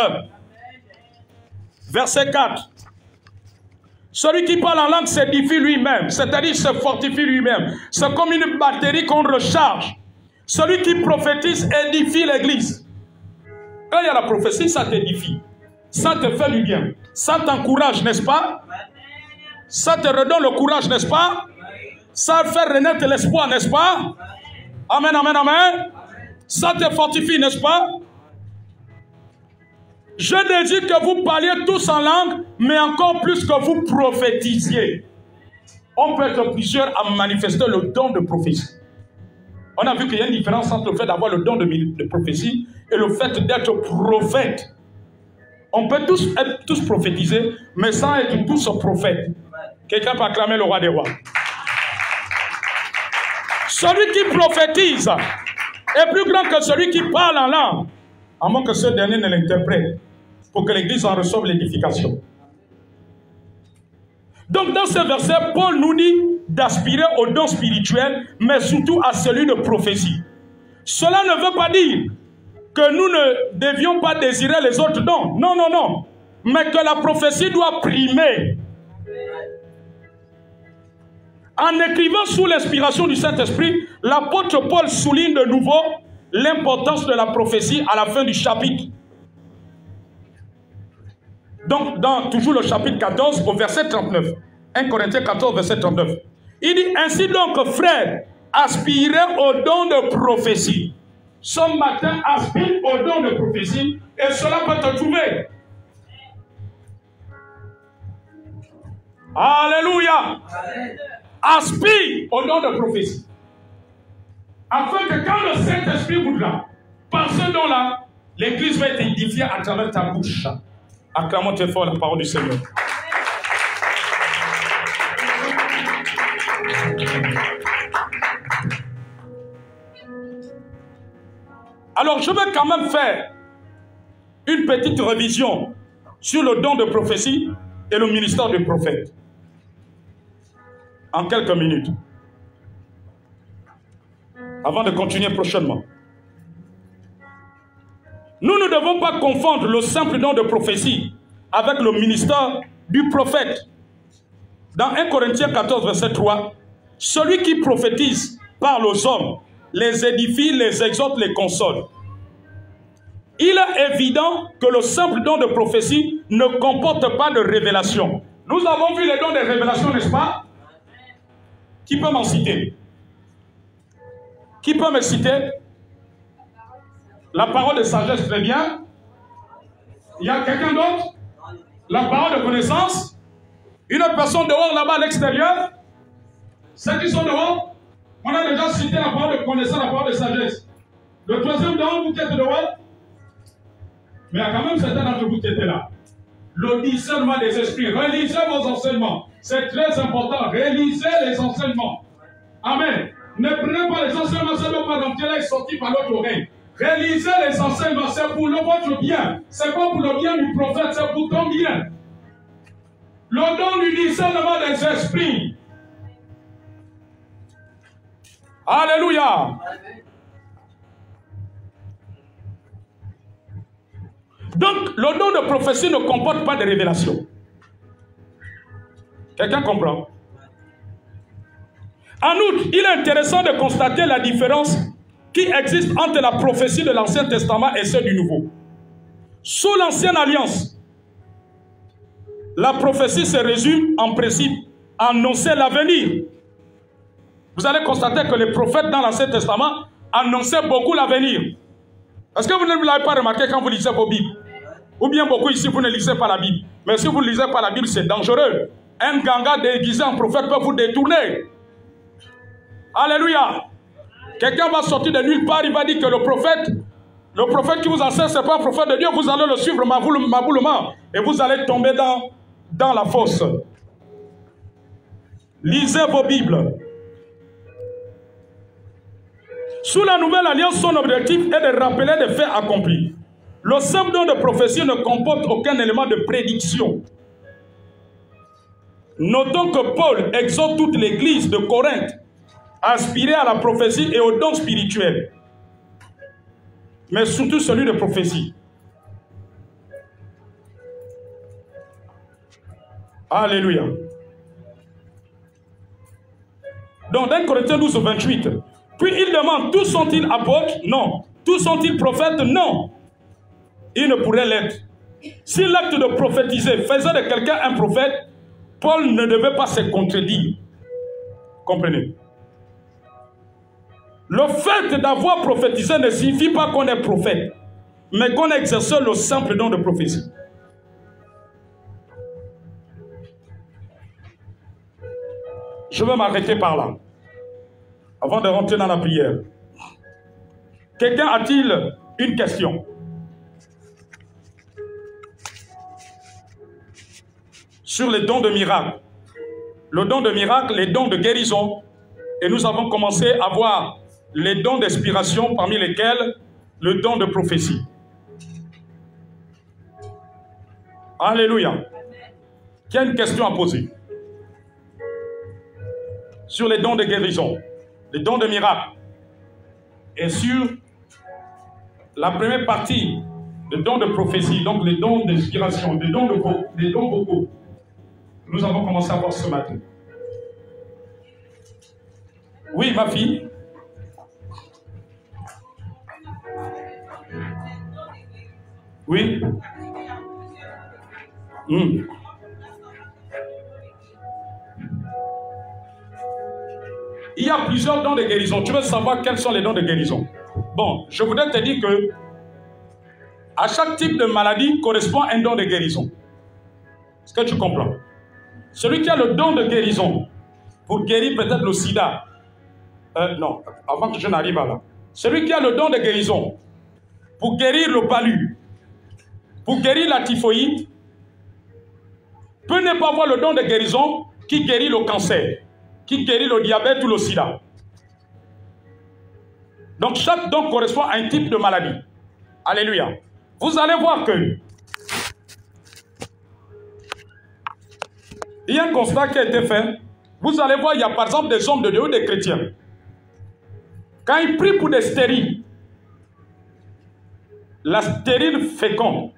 Verset 4. Celui qui parle en langue s'édifie lui-même, c'est-à-dire se fortifie lui-même. C'est comme une batterie qu'on recharge. Celui qui prophétise édifie l'église. Quand il y a la prophétie, ça t'édifie. Ça te fait du bien. Ça t'encourage, n'est-ce pas? Ça te redonne le courage, n'est-ce pas? Ça fait renaître l'espoir, n'est-ce pas? Amen, amen, amen. Ça te fortifie, n'est-ce pas? Je désire que vous parliez tous en langue, mais encore plus que vous prophétisiez. On peut être plusieurs à manifester le don de prophétie. On a vu qu'il y a une différence entre le fait d'avoir le don de prophétie et le fait d'être prophète. On peut tous prophétiser, mais sans être tous prophètes. Quelqu'un peut acclamer le roi des rois. Celui qui prophétise est plus grand que celui qui parle en langue, à moins que ce dernier ne l'interprète, pour que l'Église en reçoive l'édification. Donc dans ce verset, Paul nous dit d'aspirer au don spirituel, mais surtout à celui de prophétie. Cela ne veut pas dire que nous ne devions pas désirer les autres dons. Non, non, non. Mais que la prophétie doit primer. En écrivant sous l'inspiration du Saint-Esprit, l'apôtre Paul souligne de nouveau l'importance de la prophétie à la fin du chapitre. Donc, dans toujours le chapitre 14, au verset 39. 1 Corinthiens 14, verset 39. Il dit, ainsi donc, frères, aspirez au don de prophétie. Ce matin, aspire au don de prophétie et cela peut te trouver. Alléluia. Aspire au don de prophétie. Afin que quand le Saint-Esprit voudra, par ce don-là, l'Église va être édifiée à travers ta bouche. Acclamons très fort la parole du Seigneur. Alors, je vais quand même faire une petite révision sur le don de prophétie et le ministère du prophète. En quelques minutes. Avant de continuer prochainement. Nous ne devons pas confondre le simple don de prophétie avec le ministère du prophète. Dans 1 Corinthiens 14, verset 3, celui qui prophétise parle aux hommes, les édifie, les exhorte, les console. Il est évident que le simple don de prophétie ne comporte pas de révélation. Nous avons vu les dons de révélation, n'est-ce pas? Qui peut m'en citer? Qui peut me citer? La parole de sagesse, très bien. Il y a quelqu'un d'autre? La parole de connaissance? Une autre personne dehors, là-bas, à l'extérieur? Ceux qui sont dehors? On a déjà cité la parole de connaissance, la parole de sagesse. Le troisième dehors, vous qui êtes dehors? Mais il y a quand même certains d'entre vous qui étaient là. Le discernement des esprits. Relisez vos enseignements. C'est très important. Relisez les enseignements. Amen. Ne prenez pas les enseignements seulement par l'entrée et sortis par l'autre oreille. Réalisez les enseignements, c'est pour votre bien. C'est pas pour le bien du prophète, c'est pour ton bien. Le don du discernement des esprits. Alléluia. Donc, le don de prophétie ne comporte pas de révélation. Quelqu'un comprend? En outre, il est intéressant de constater la différence qui existe entre la prophétie de l'Ancien Testament et celle du Nouveau. Sous l'Ancienne Alliance, la prophétie se résume en principe à annoncer l'avenir. Vous allez constater que les prophètes dans l'Ancien Testament annonçaient beaucoup l'avenir. Est-ce que vous ne l'avez pas remarqué quand vous lisez vos Bibles? Ou bien beaucoup ici, vous ne lisez pas la Bible. Mais si vous ne lisez pas la Bible, c'est dangereux. Un ganga déguisé en prophète peut vous détourner. Alléluia. Quelqu'un va sortir de nulle part, il va dire que le prophète qui vous enseigne, ce n'est pas un prophète de Dieu, vous allez le suivre maboulement et vous allez tomber dans la fosse. Lisez vos Bibles. Sous la nouvelle alliance, son objectif est de rappeler des faits accomplis. Le simple don de prophétie ne comporte aucun élément de prédiction. Notons que Paul exhorte toute l'église de Corinthe à aspirer à la prophétie et aux dons spirituels, mais surtout celui de prophétie. Alléluia. Donc, 1 Corinthiens 12, 28. Puis il demande, tous sont-ils apôtres? Non. Tous sont-ils prophètes? Non. Ils ne pourraient l'être. Si l'acte de prophétiser faisait de quelqu'un un prophète, Paul ne devait pas se contredire. Comprenez? Le fait d'avoir prophétisé ne signifie pas qu'on est prophète, mais qu'on exerce le simple don de prophétie. Je vais m'arrêter par là, avant de rentrer dans la prière. Quelqu'un a-t-il une question? Sur les dons de miracle. Le don de miracle, les dons de guérison. Et nous avons commencé à voir les dons d'inspiration, parmi lesquels le don de prophétie. Alléluia. Qui a une question à poser? Sur les dons de guérison, les dons de miracle. Et sur la première partie, le don de prophétie, donc les dons d'inspiration, les dons vocaux. Nous avons commencé à voir ce matin. Oui, ma fille. Oui. Il y a plusieurs dons de guérison. Tu veux savoir quels sont les dons de guérison? Bon, je voudrais te dire que à chaque type de maladie correspond un don de guérison. Est-ce que tu comprends? Celui qui a le don de guérison pour guérir peut-être le sida. Non, avant que je n'arrive à là. Celui qui a le don de guérison pour guérir le palu, pour guérir la typhoïde, peut ne pas avoir le don de guérison qui guérit le cancer, qui guérit le diabète ou le sida. Donc chaque don correspond à un type de maladie. Alléluia. Vous allez voir que il y a un constat qui a été fait. Vous allez voir, il y a par exemple des hommes de Dieu ou des chrétiens. Quand ils prient pour des stériles, la stérile féconde.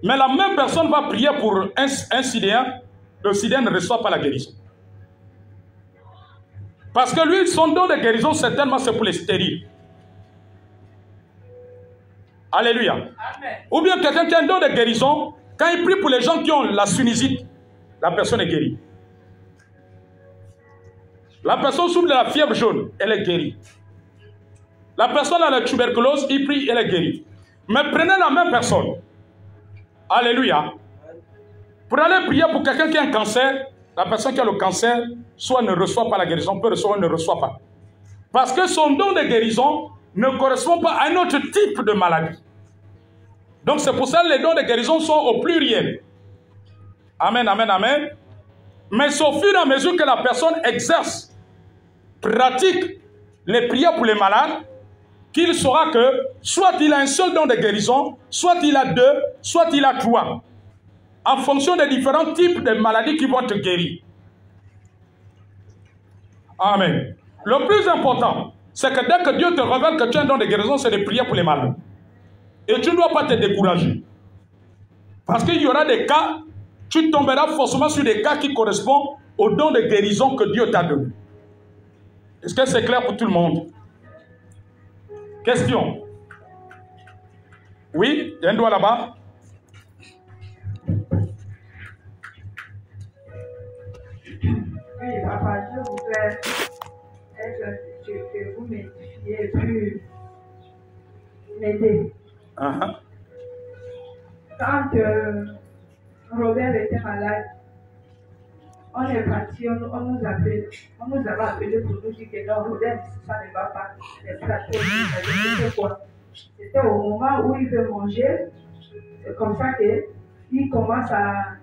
Mais la même personne va prier pour un sidéen, le sidéen ne reçoit pas la guérison. Parce que lui, son don de guérison, certainement, c'est pour les stériles. Alléluia. Amen. Ou bien quelqu'un qui a un don de guérison, quand il prie pour les gens qui ont la sinusite, la personne est guérie. La personne souffre de la fièvre jaune, elle est guérie. La personne a la tuberculose, il prie, elle est guérie. Mais prenez la même personne. Alléluia. Pour aller prier pour quelqu'un qui a un cancer, la personne qui a le cancer, soit ne reçoit pas la guérison, peut recevoir, ne reçoit pas. Parce que son don de guérison ne correspond pas à un autre type de maladie. Donc c'est pour ça que les dons de guérison sont au pluriel. Amen, amen, amen. Mais c'est au fur et à mesure que la personne exerce, pratique les prières pour les malades, qu'il saura que soit il a un seul don de guérison, soit il a deux, soit il a trois. En fonction des différents types de maladies qui vont te guérir. Amen. Le plus important, c'est que dès que Dieu te révèle que tu as un don de guérison, c'est de prier pour les malades. Et tu ne dois pas te décourager. Parce qu'il y aura des cas, tu tomberas forcément sur des cas qui correspondent au don de guérison que Dieu t'a donné. Est-ce que c'est clair pour tout le monde? Question. Oui, il y a un doigt là-bas. Oui, papa, je voudrais que vous m'édifiez et puis m'aider. Quand Robert était malade. On est parti, on nous avait appelé pour nous dire que non, Robert, ça ne va pas. Les plateaux, c'était quoi? C'était au moment où il veut manger, c'est comme ça qu'il commence à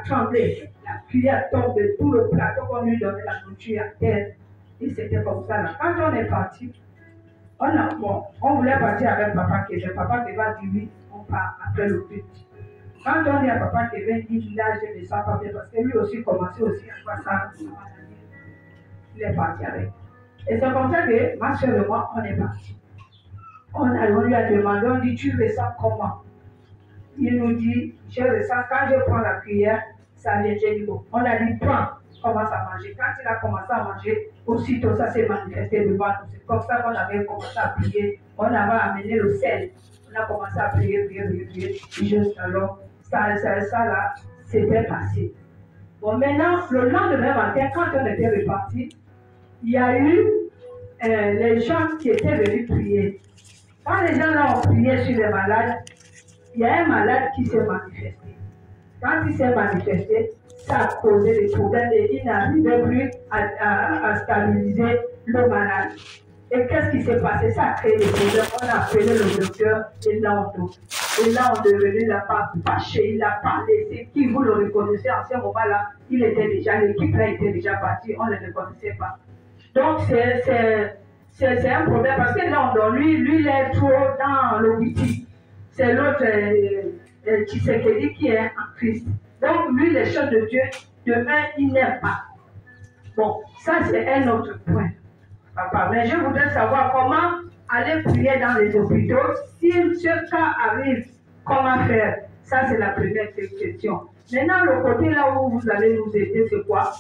trembler. La cuillère tombe de tout le plateau qu'on lui donnait la nourriture à terre. Et c'était comme ça là. Quand on est parti, on voulait partir avec papa Kevin. Papa Kevin a dit oui, on part après le but. Quand on dit à papa Kevin, il dit là, je ne sens pas bien parce que lui aussi commençait aussi à faire ça. Il est parti avec. Et c'est comme ça que ma soeur et moi, on est partis. On lui a demandé, on dit, tu ressens comment? Il nous dit, je ressens, quand je prends la cuillère, ça vient, j'ai dit, bon. On a dit, prends, commence à manger. Quand il a commencé à manger, aussitôt ça s'est manifesté devant nous. C'est comme ça qu'on avait commencé à prier. On avait amené le sel. On a commencé à prier. Et juste alors, ça là, c'était passé. Bon, maintenant, le lendemain matin, quand on était reparti, il y a eu les gens qui étaient venus prier. Quand les gens là ont prié sur les malades, il y a un malade qui s'est manifesté. Quand il s'est manifesté, ça a causé des problèmes et il n'arrivait plus à stabiliser le malade. Et qu'est-ce qui s'est passé? Ça a créé des problèmes. On a appelé le docteur et là on est devenu là-bas fâché, il a parlé. C'est qui vous le reconnaissez en ce moment-là? Il était déjà, l'équipe là était déjà partie, on ne le reconnaissait pas. Donc c'est un problème parce que là, lui, il est trop dans le wiki. C'est l'autre Tshisekedi qui est en Christ. Donc lui, les choses de Dieu, demain, il n'aime pas. Bon, ça c'est un autre point. Papa, mais je voudrais savoir comment aller prier dans les hôpitaux. Si ce cas arrive, comment faire? Ça c'est la première question. Maintenant, le côté là où vous allez nous aider, c'est quoi?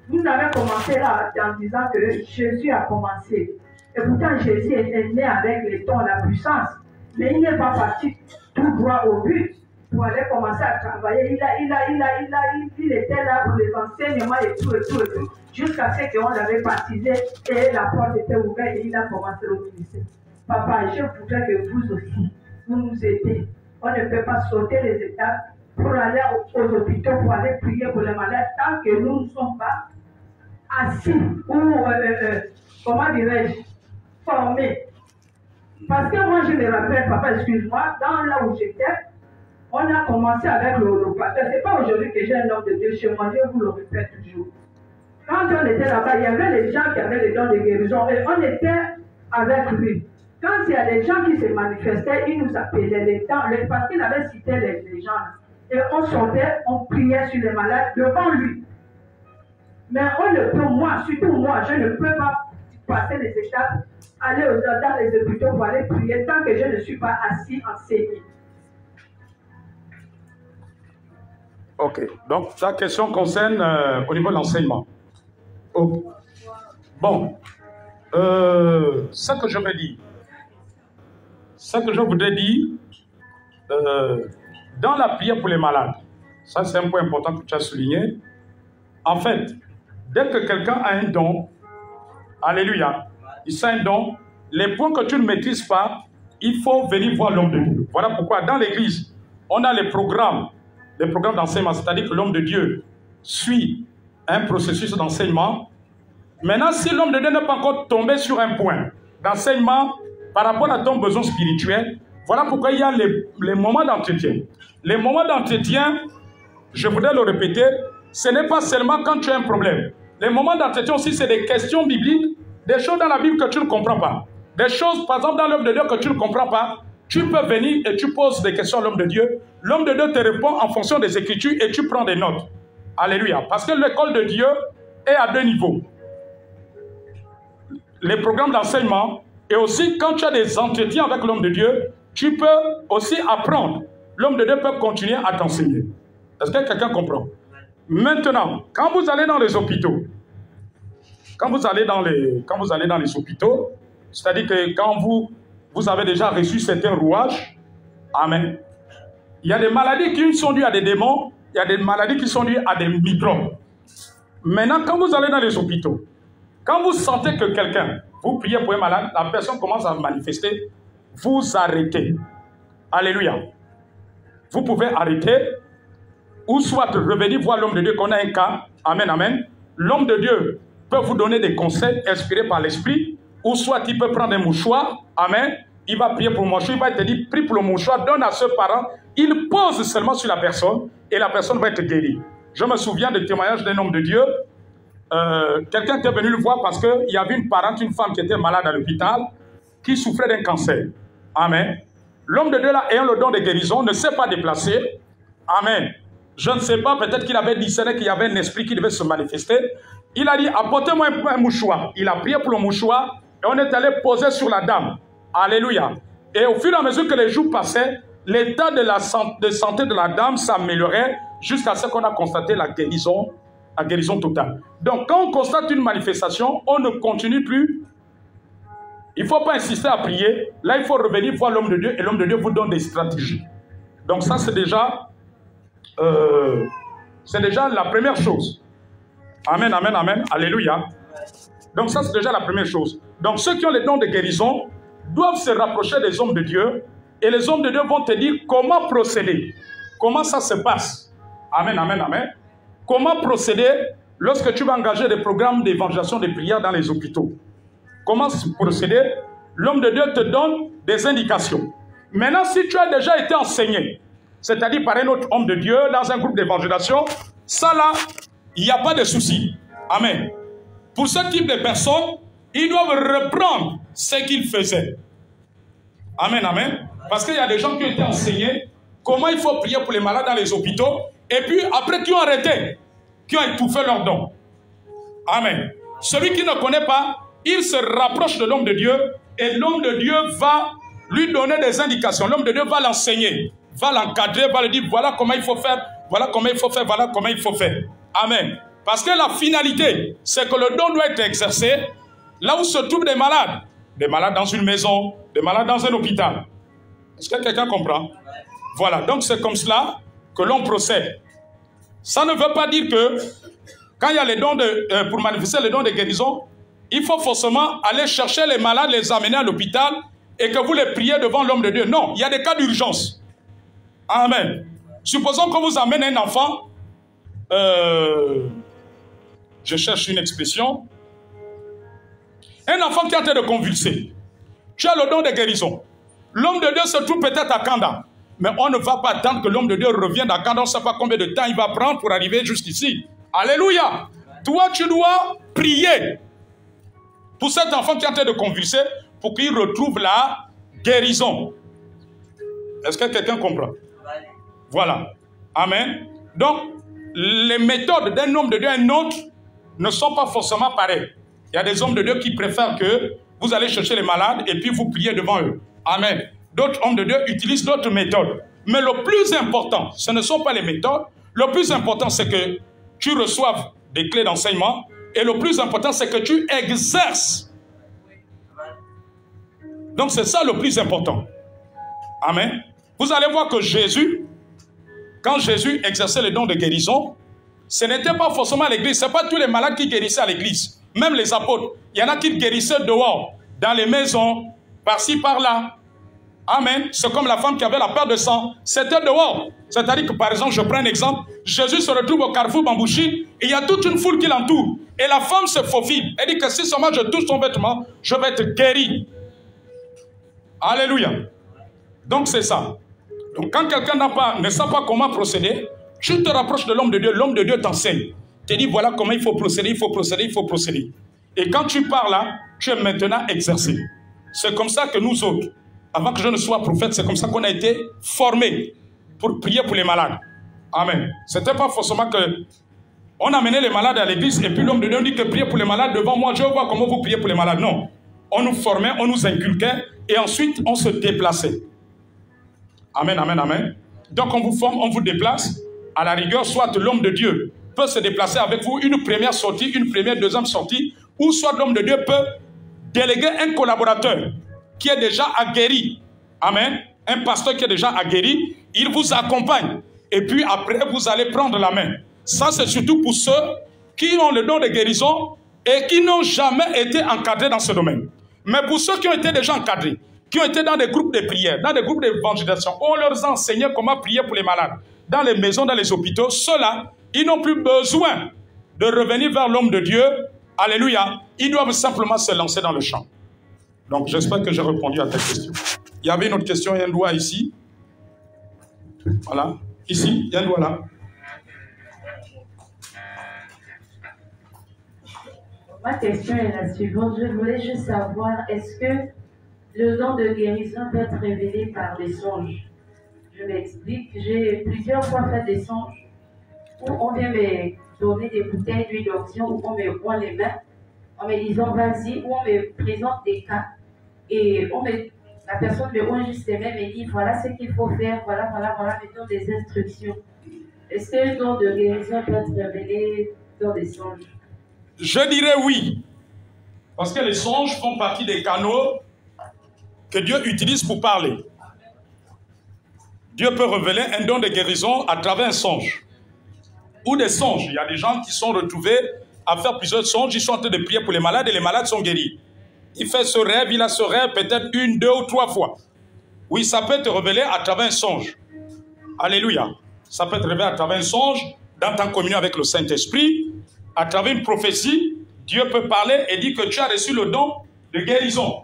Vous avez commencé là en disant que Jésus a commencé. Et pourtant, Jésus est né avec les dons, la puissance. Mais il n'est pas parti tout droit au but pour aller commencer à travailler. Il était là pour les enseignements et tout, jusqu'à ce qu'on l'avait baptisé et la porte était ouverte et il a commencé le ministère. Papa, je voudrais que vous aussi, vous nous aidez. On ne peut pas sauter les étapes pour aller aux hôpitaux, pour aller prier pour les malades, tant que nous ne sommes pas assis ou, comment dirais-je, formés. Parce que moi, je me rappelle, papa, excuse-moi, dans là où j'étais, on a commencé avec le pasteur. Ce n'est pas aujourd'hui que j'ai un homme de Dieu chez moi, je vous le répète toujours. Quand on était là-bas, il y avait les gens qui avaient les dons de guérison et on était avec lui. Quand il y a des gens qui se manifestaient, il nous appelait les temps, parce qu'il avait cité les gens. Et on sortait, on priait sur les malades devant lui. Mais on ne peut, moi, surtout moi, je ne peux pas passer les étapes, aller dans les hôpitaux pour aller prier tant que je ne suis pas assis enseigné. Ok, donc ta question concerne au niveau de l'enseignement. Okay. Bon, ce que je veux dire, ce que je voudrais dire, dans la prière pour les malades, ça c'est un point important que tu as souligné. En fait, dès que quelqu'un a un don, alléluia, il a un don, les points que tu ne maîtrises pas, il faut venir voir l'homme de Dieu. Voilà pourquoi dans l'église, on a les programmes d'enseignement, c'est-à-dire que l'homme de Dieu suit un processus d'enseignement. Maintenant, si l'homme de Dieu n'est pas encore tombé sur un point d'enseignement par rapport à ton besoin spirituel, voilà pourquoi il y a les moments d'entretien. Les moments d'entretien, je voudrais le répéter, ce n'est pas seulement quand tu as un problème. Les moments d'entretien aussi, c'est des questions bibliques, des choses dans la Bible que tu ne comprends pas. Des choses, par exemple, dans l'œuvre de Dieu que tu ne comprends pas, tu peux venir et tu poses des questions à l'homme de Dieu. L'homme de Dieu te répond en fonction des Écritures et tu prends des notes. Alléluia. Parce que l'école de Dieu est à deux niveaux. Les programmes d'enseignement et aussi quand tu as des entretiens avec l'homme de Dieu, tu peux aussi apprendre. L'homme de Dieu peut continuer à t'enseigner. Est-ce que quelqu'un comprend? Maintenant, quand vous allez dans les hôpitaux, quand vous allez dans les hôpitaux, c'est-à-dire que quand vous avez déjà reçu certains rouages, amen. Il y a des maladies qui sont dues à des démons, il y a des maladies qui sont dues à des microbes. Maintenant, quand vous allez dans les hôpitaux, quand vous sentez que quelqu'un, vous priez pour un malade, la personne commence à manifester, vous arrêtez. Alléluia. Vous pouvez arrêter ou soit revenir voir l'homme de Dieu qu'on a un cas. Amen, amen. L'homme de Dieu peut vous donner des conseils inspirés par l'esprit, ou soit il peut prendre un mouchoir. Amen. Il va prier pour le mouchoir, il va te dire, prie pour le mouchoir, donne à ce parent. Il pose seulement sur la personne et la personne va être guérie. Je me souviens du témoignage d'un homme de Dieu. Quelqu'un était venu le voir parce qu'il y avait une parente, une femme qui était malade à l'hôpital, qui souffrait d'un cancer. Amen. L'homme de Dieu là, ayant le don de guérison, ne s'est pas déplacé. Amen. Je ne sais pas, peut-être qu'il avait discerné qu'il y avait un esprit qui devait se manifester. Il a dit, apportez-moi un mouchoir. Il a prié pour le mouchoir et on est allé poser sur la dame. Alléluia. Et au fur et à mesure que les jours passaient, l'état de santé de la dame s'améliorait jusqu'à ce qu'on a constaté la guérison totale. Donc, quand on constate une manifestation, on ne continue plus. Il ne faut pas insister à prier. Là, il faut revenir voir l'homme de Dieu et l'homme de Dieu vous donne des stratégies. Donc, ça, c'est déjà la première chose. Amen, amen, amen. Alléluia. Donc, ça, c'est déjà la première chose. Donc, ceux qui ont les dons de guérison doivent se rapprocher des hommes de Dieu et les hommes de Dieu vont te dire comment procéder. Comment ça se passe. Amen, amen, amen. Comment procéder lorsque tu vas engager des programmes d'évangélisation de prière dans les hôpitaux. Comment procéder? L'homme de Dieu te donne des indications. Maintenant, si tu as déjà été enseigné, c'est-à-dire par un autre homme de Dieu dans un groupe d'évangélisation, ça là, il n'y a pas de souci. Amen. Pour ce type de personnes, ils doivent reprendre ce qu'ils faisaient. Amen, amen. Parce qu'il y a des gens qui ont été enseignés comment il faut prier pour les malades dans les hôpitaux, et puis après qui ont arrêté, qui ont étouffé leurs dons. Amen. Celui qui ne connaît pas, il se rapproche de l'homme de Dieu, et l'homme de Dieu va lui donner des indications. L'homme de Dieu va l'enseigner, va l'encadrer, va lui dire voilà comment il faut faire, voilà comment il faut faire, voilà comment il faut faire. Amen. Parce que la finalité, c'est que le don doit être exercé là où se trouvent des malades dans une maison, des malades dans un hôpital. Est-ce que quelqu'un comprend? Voilà, donc c'est comme cela que l'on procède. Ça ne veut pas dire que quand il y a les dons pour manifester les dons de guérison, il faut forcément aller chercher les malades, les amener à l'hôpital et que vous les priez devant l'homme de Dieu. Non, il y a des cas d'urgence. Amen. Supposons qu'on vous amène un enfant, je cherche une expression, un enfant qui est en train de convulser. Tu as le don de guérison. L'homme de Dieu se trouve peut-être à Kanda. Mais on ne va pas attendre que l'homme de Dieu revienne à Kanda. On ne sait pas combien de temps il va prendre pour arriver jusqu'ici. Alléluia. Toi, tu dois prier pour cet enfant qui est en train de convulser pour qu'il retrouve la guérison. Est-ce que quelqu'un comprend? Voilà. Amen. Donc, les méthodes d'un homme de Dieu à un autre ne sont pas forcément pareilles. Il y a des hommes de Dieu qui préfèrent que vous allez chercher les malades et puis vous priez devant eux. Amen. D'autres hommes de Dieu utilisent d'autres méthodes. Mais le plus important, ce ne sont pas les méthodes. Le plus important, c'est que tu reçoives des clés d'enseignement. Et le plus important, c'est que tu exerces. Donc, c'est ça le plus important. Amen. Vous allez voir que Jésus, quand Jésus exerçait les dons de guérison, ce n'était pas forcément à l'église. Ce n'est pas tous les malades qui guérissaient à l'église. Même les apôtres. Il y en a qui guérissaient dehors, dans les maisons, par-ci, par-là. Amen. C'est comme la femme qui avait la perte de sang. C'était dehors. C'est-à-dire que, par exemple, je prends un exemple. Jésus se retrouve au carrefour Bambouchi et il y a toute une foule qui l'entoure. Et la femme se faufile. Elle dit que si seulement je touche son vêtement, je vais être guéri. Alléluia. Donc, c'est ça. Donc, quand quelqu'un ne sait pas comment procéder, tu te rapproches de l'homme de Dieu. L'homme de Dieu t'enseigne. Tu te dis, voilà comment il faut procéder, il faut procéder, il faut procéder. Et quand tu pars là, tu es maintenant exercé. C'est comme ça que nous autres, avant que je ne sois prophète, c'est comme ça qu'on a été formés pour prier pour les malades. Amen. Ce n'était pas forcément que on amenait les malades à l'église et puis l'homme de Dieu dit que priez pour les malades devant moi, je vais voir comment vous priez pour les malades. Non. On nous formait, on nous inculquait et ensuite on se déplaçait. Amen, amen, amen. Donc on vous forme, on vous déplace. À la rigueur, soit l'homme de Dieu peut se déplacer avec vous une première sortie, une première, deuxième sortie, ou soit l'homme de Dieu peut déléguer un collaborateur qui est déjà aguerri. Amen. Un pasteur qui est déjà aguerri, il vous accompagne. Et puis après, vous allez prendre la main. Ça, c'est surtout pour ceux qui ont le don de guérison et qui n'ont jamais été encadrés dans ce domaine. Mais pour ceux qui ont été déjà encadrés, qui ont été dans des groupes de prière, dans des groupes d'évangélisation, on leur a enseigné comment prier pour les malades. dans les maisons, dans les hôpitaux, ceux-là, ils n'ont plus besoin de revenir vers l'homme de Dieu. Alléluia. Ils doivent simplement se lancer dans le champ. Donc, j'espère que j'ai répondu à ta question. Il y avait une autre question, il y a un doigt ici. Voilà. Ici, il y a un doigt là. Ma question est la suivante. Je voulais juste savoir, est-ce que le don de guérison peut être révélé par des songes? Je m'explique. J'ai plusieurs fois fait des songes où on vient me donner des bouteilles d'huile d'onction, où on me prend les mains en me disant vas-y, où on me présente des cas et la personne me rend juste les mains et me dit voilà ce qu'il faut faire, voilà, me donne des instructions. Est-ce que le don de guérison peut être révélé dans des songes? Je dirais oui. Parce que les songes font partie des canaux que Dieu utilise pour parler. Dieu peut révéler un don de guérison à travers un songe. Ou des songes. Il y a des gens qui sont retrouvés à faire plusieurs songes. Ils sont en train de prier pour les malades et les malades sont guéris. Il fait ce rêve, il a ce rêve peut-être 1, 2 ou 3 fois. Oui, ça peut te révéler à travers un songe. Alléluia. Ça peut te révéler à travers un songe, dans ta communion avec le Saint-Esprit, à travers une prophétie. Dieu peut parler et dire que tu as reçu le don de guérison.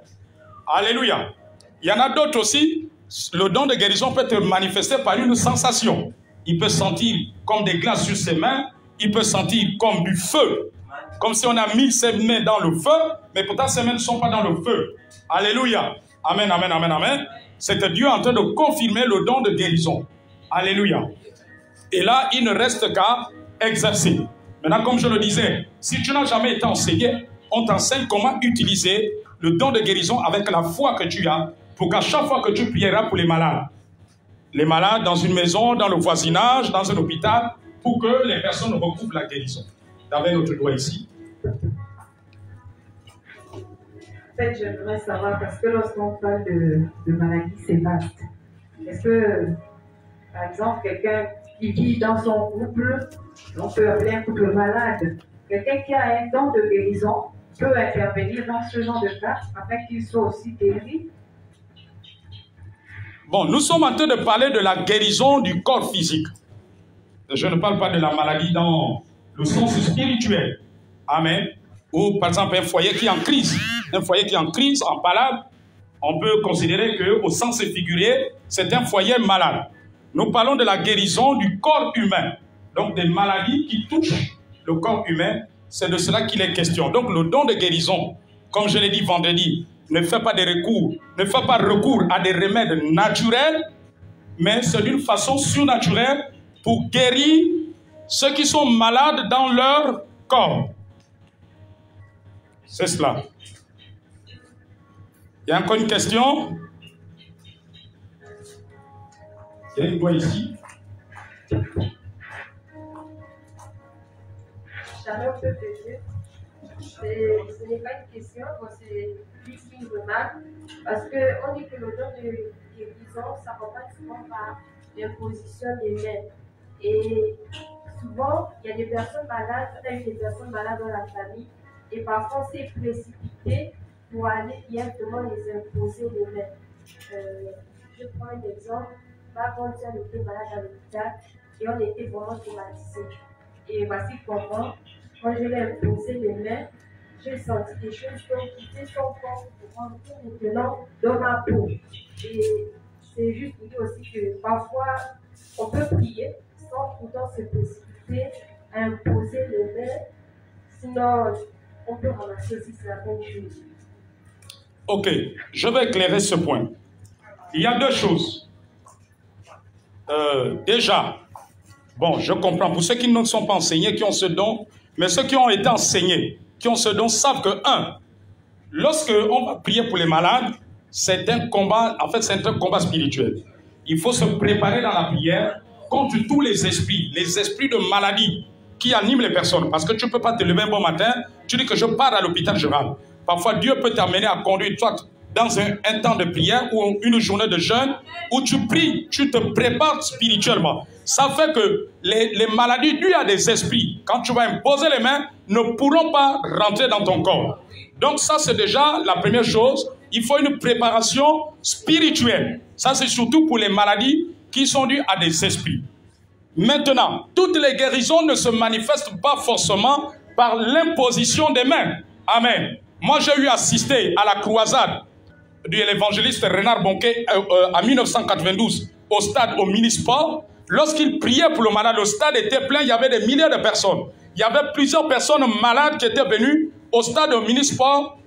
Alléluia. Il y en a d'autres aussi. Le don de guérison peut être manifesté par une sensation. Il peut sentir comme des glaces sur ses mains. Il peut sentir comme du feu. Comme si on a mis ses mains dans le feu, mais pourtant ses mains ne sont pas dans le feu. Alléluia. Amen, amen, amen, amen. C'est Dieu en train de confirmer le don de guérison. Alléluia. Et là, il ne reste qu'à exercer. Maintenant, comme je le disais, si tu n'as jamais été enseigné, on t'enseigne comment utiliser le don de guérison avec la foi que tu as pour qu'à chaque fois que tu prieras pour les malades dans une maison, dans le voisinage, dans un hôpital, pour que les personnes recouvrent la guérison. Avec notre doigt ici. En fait, j'aimerais savoir, parce que lorsqu'on parle de maladie, c'est vaste. Est-ce que, par exemple, quelqu'un qui vit dans son couple, on peut appeler un couple malade, quelqu'un qui a un don de guérison peut intervenir dans ce genre de cas afin qu'il soit aussi guéri? Bon, nous sommes en train de parler de la guérison du corps physique. Je ne parle pas de la maladie dans le sens spirituel. Amen. Ou par exemple un foyer qui est en crise. Un foyer qui est en crise, en malade, on peut considérer qu'au sens figuré, c'est un foyer malade. Nous parlons de la guérison du corps humain. Donc des maladies qui touchent le corps humain, c'est de cela qu'il est question. Donc le don de guérison, comme je l'ai dit vendredi, ne fait pas recours à des remèdes naturels, mais c'est d'une façon surnaturelle pour guérir ceux qui sont malades dans leur corps. C'est cela. Il y a encore une question? Il y a une voix ici. Jamais on peut pécher. Ce n'est pas une question, c'est plus une remarque. Parce qu'on dit que le don de guérison, ça ne va pas souvent par l'imposition des mains. Et souvent, il y a des personnes malades, on a eu des personnes malades dans la famille, et parfois on s'est précipité pour aller directement les imposer les mains. Je prends un exemple. Ma grande sœur était malade à l'hôpital et on était vraiment traumatisés. Et voici comment, quand je lui ai imposé les mains, j'ai senti des choses qui ont quitté son corps pour rentrer maintenant dans ma peau. Et c'est juste pour dire aussi que parfois, on peut prier sans pourtant se précipiter à imposer les mains. Sinon, on peut ramasser aussi certaines choses. Ok, je vais éclairer ce point. Il y a deux choses. Déjà, bon, je comprends, pour ceux qui ne sont pas enseignés, qui ont ce don, mais ceux qui ont été enseignés, qui ont ce don, savent que, lorsque on va prier pour les malades, c'est un combat, en fait, c'est un combat spirituel. Il faut se préparer dans la prière contre tous les esprits de maladie qui animent les personnes. Parce que tu ne peux pas te lever un bon matin, tu dis que je pars à l'hôpital général. Parfois, Dieu peut t'amener à conduire, toi, dans un temps de prière ou une journée de jeûne où tu pries, tu te prépares spirituellement. Ça fait que les maladies dues à des esprits, quand tu vas imposer les mains, ne pourront pas rentrer dans ton corps. Donc ça, c'est déjà la première chose. Il faut une préparation spirituelle. Ça, c'est surtout pour les maladies qui sont dues à des esprits. Maintenant, toutes les guérisons ne se manifestent pas forcément par l'imposition des mains. Amen. Moi, j'ai eu assisté à la croisade de l'évangéliste Renard Bonquet en 1992 au stade au Minisport. Lorsqu'il priait pour le malade, le stade était plein, il y avait des milliers de personnes. Il y avait plusieurs personnes malades qui étaient venues au stade au Minisport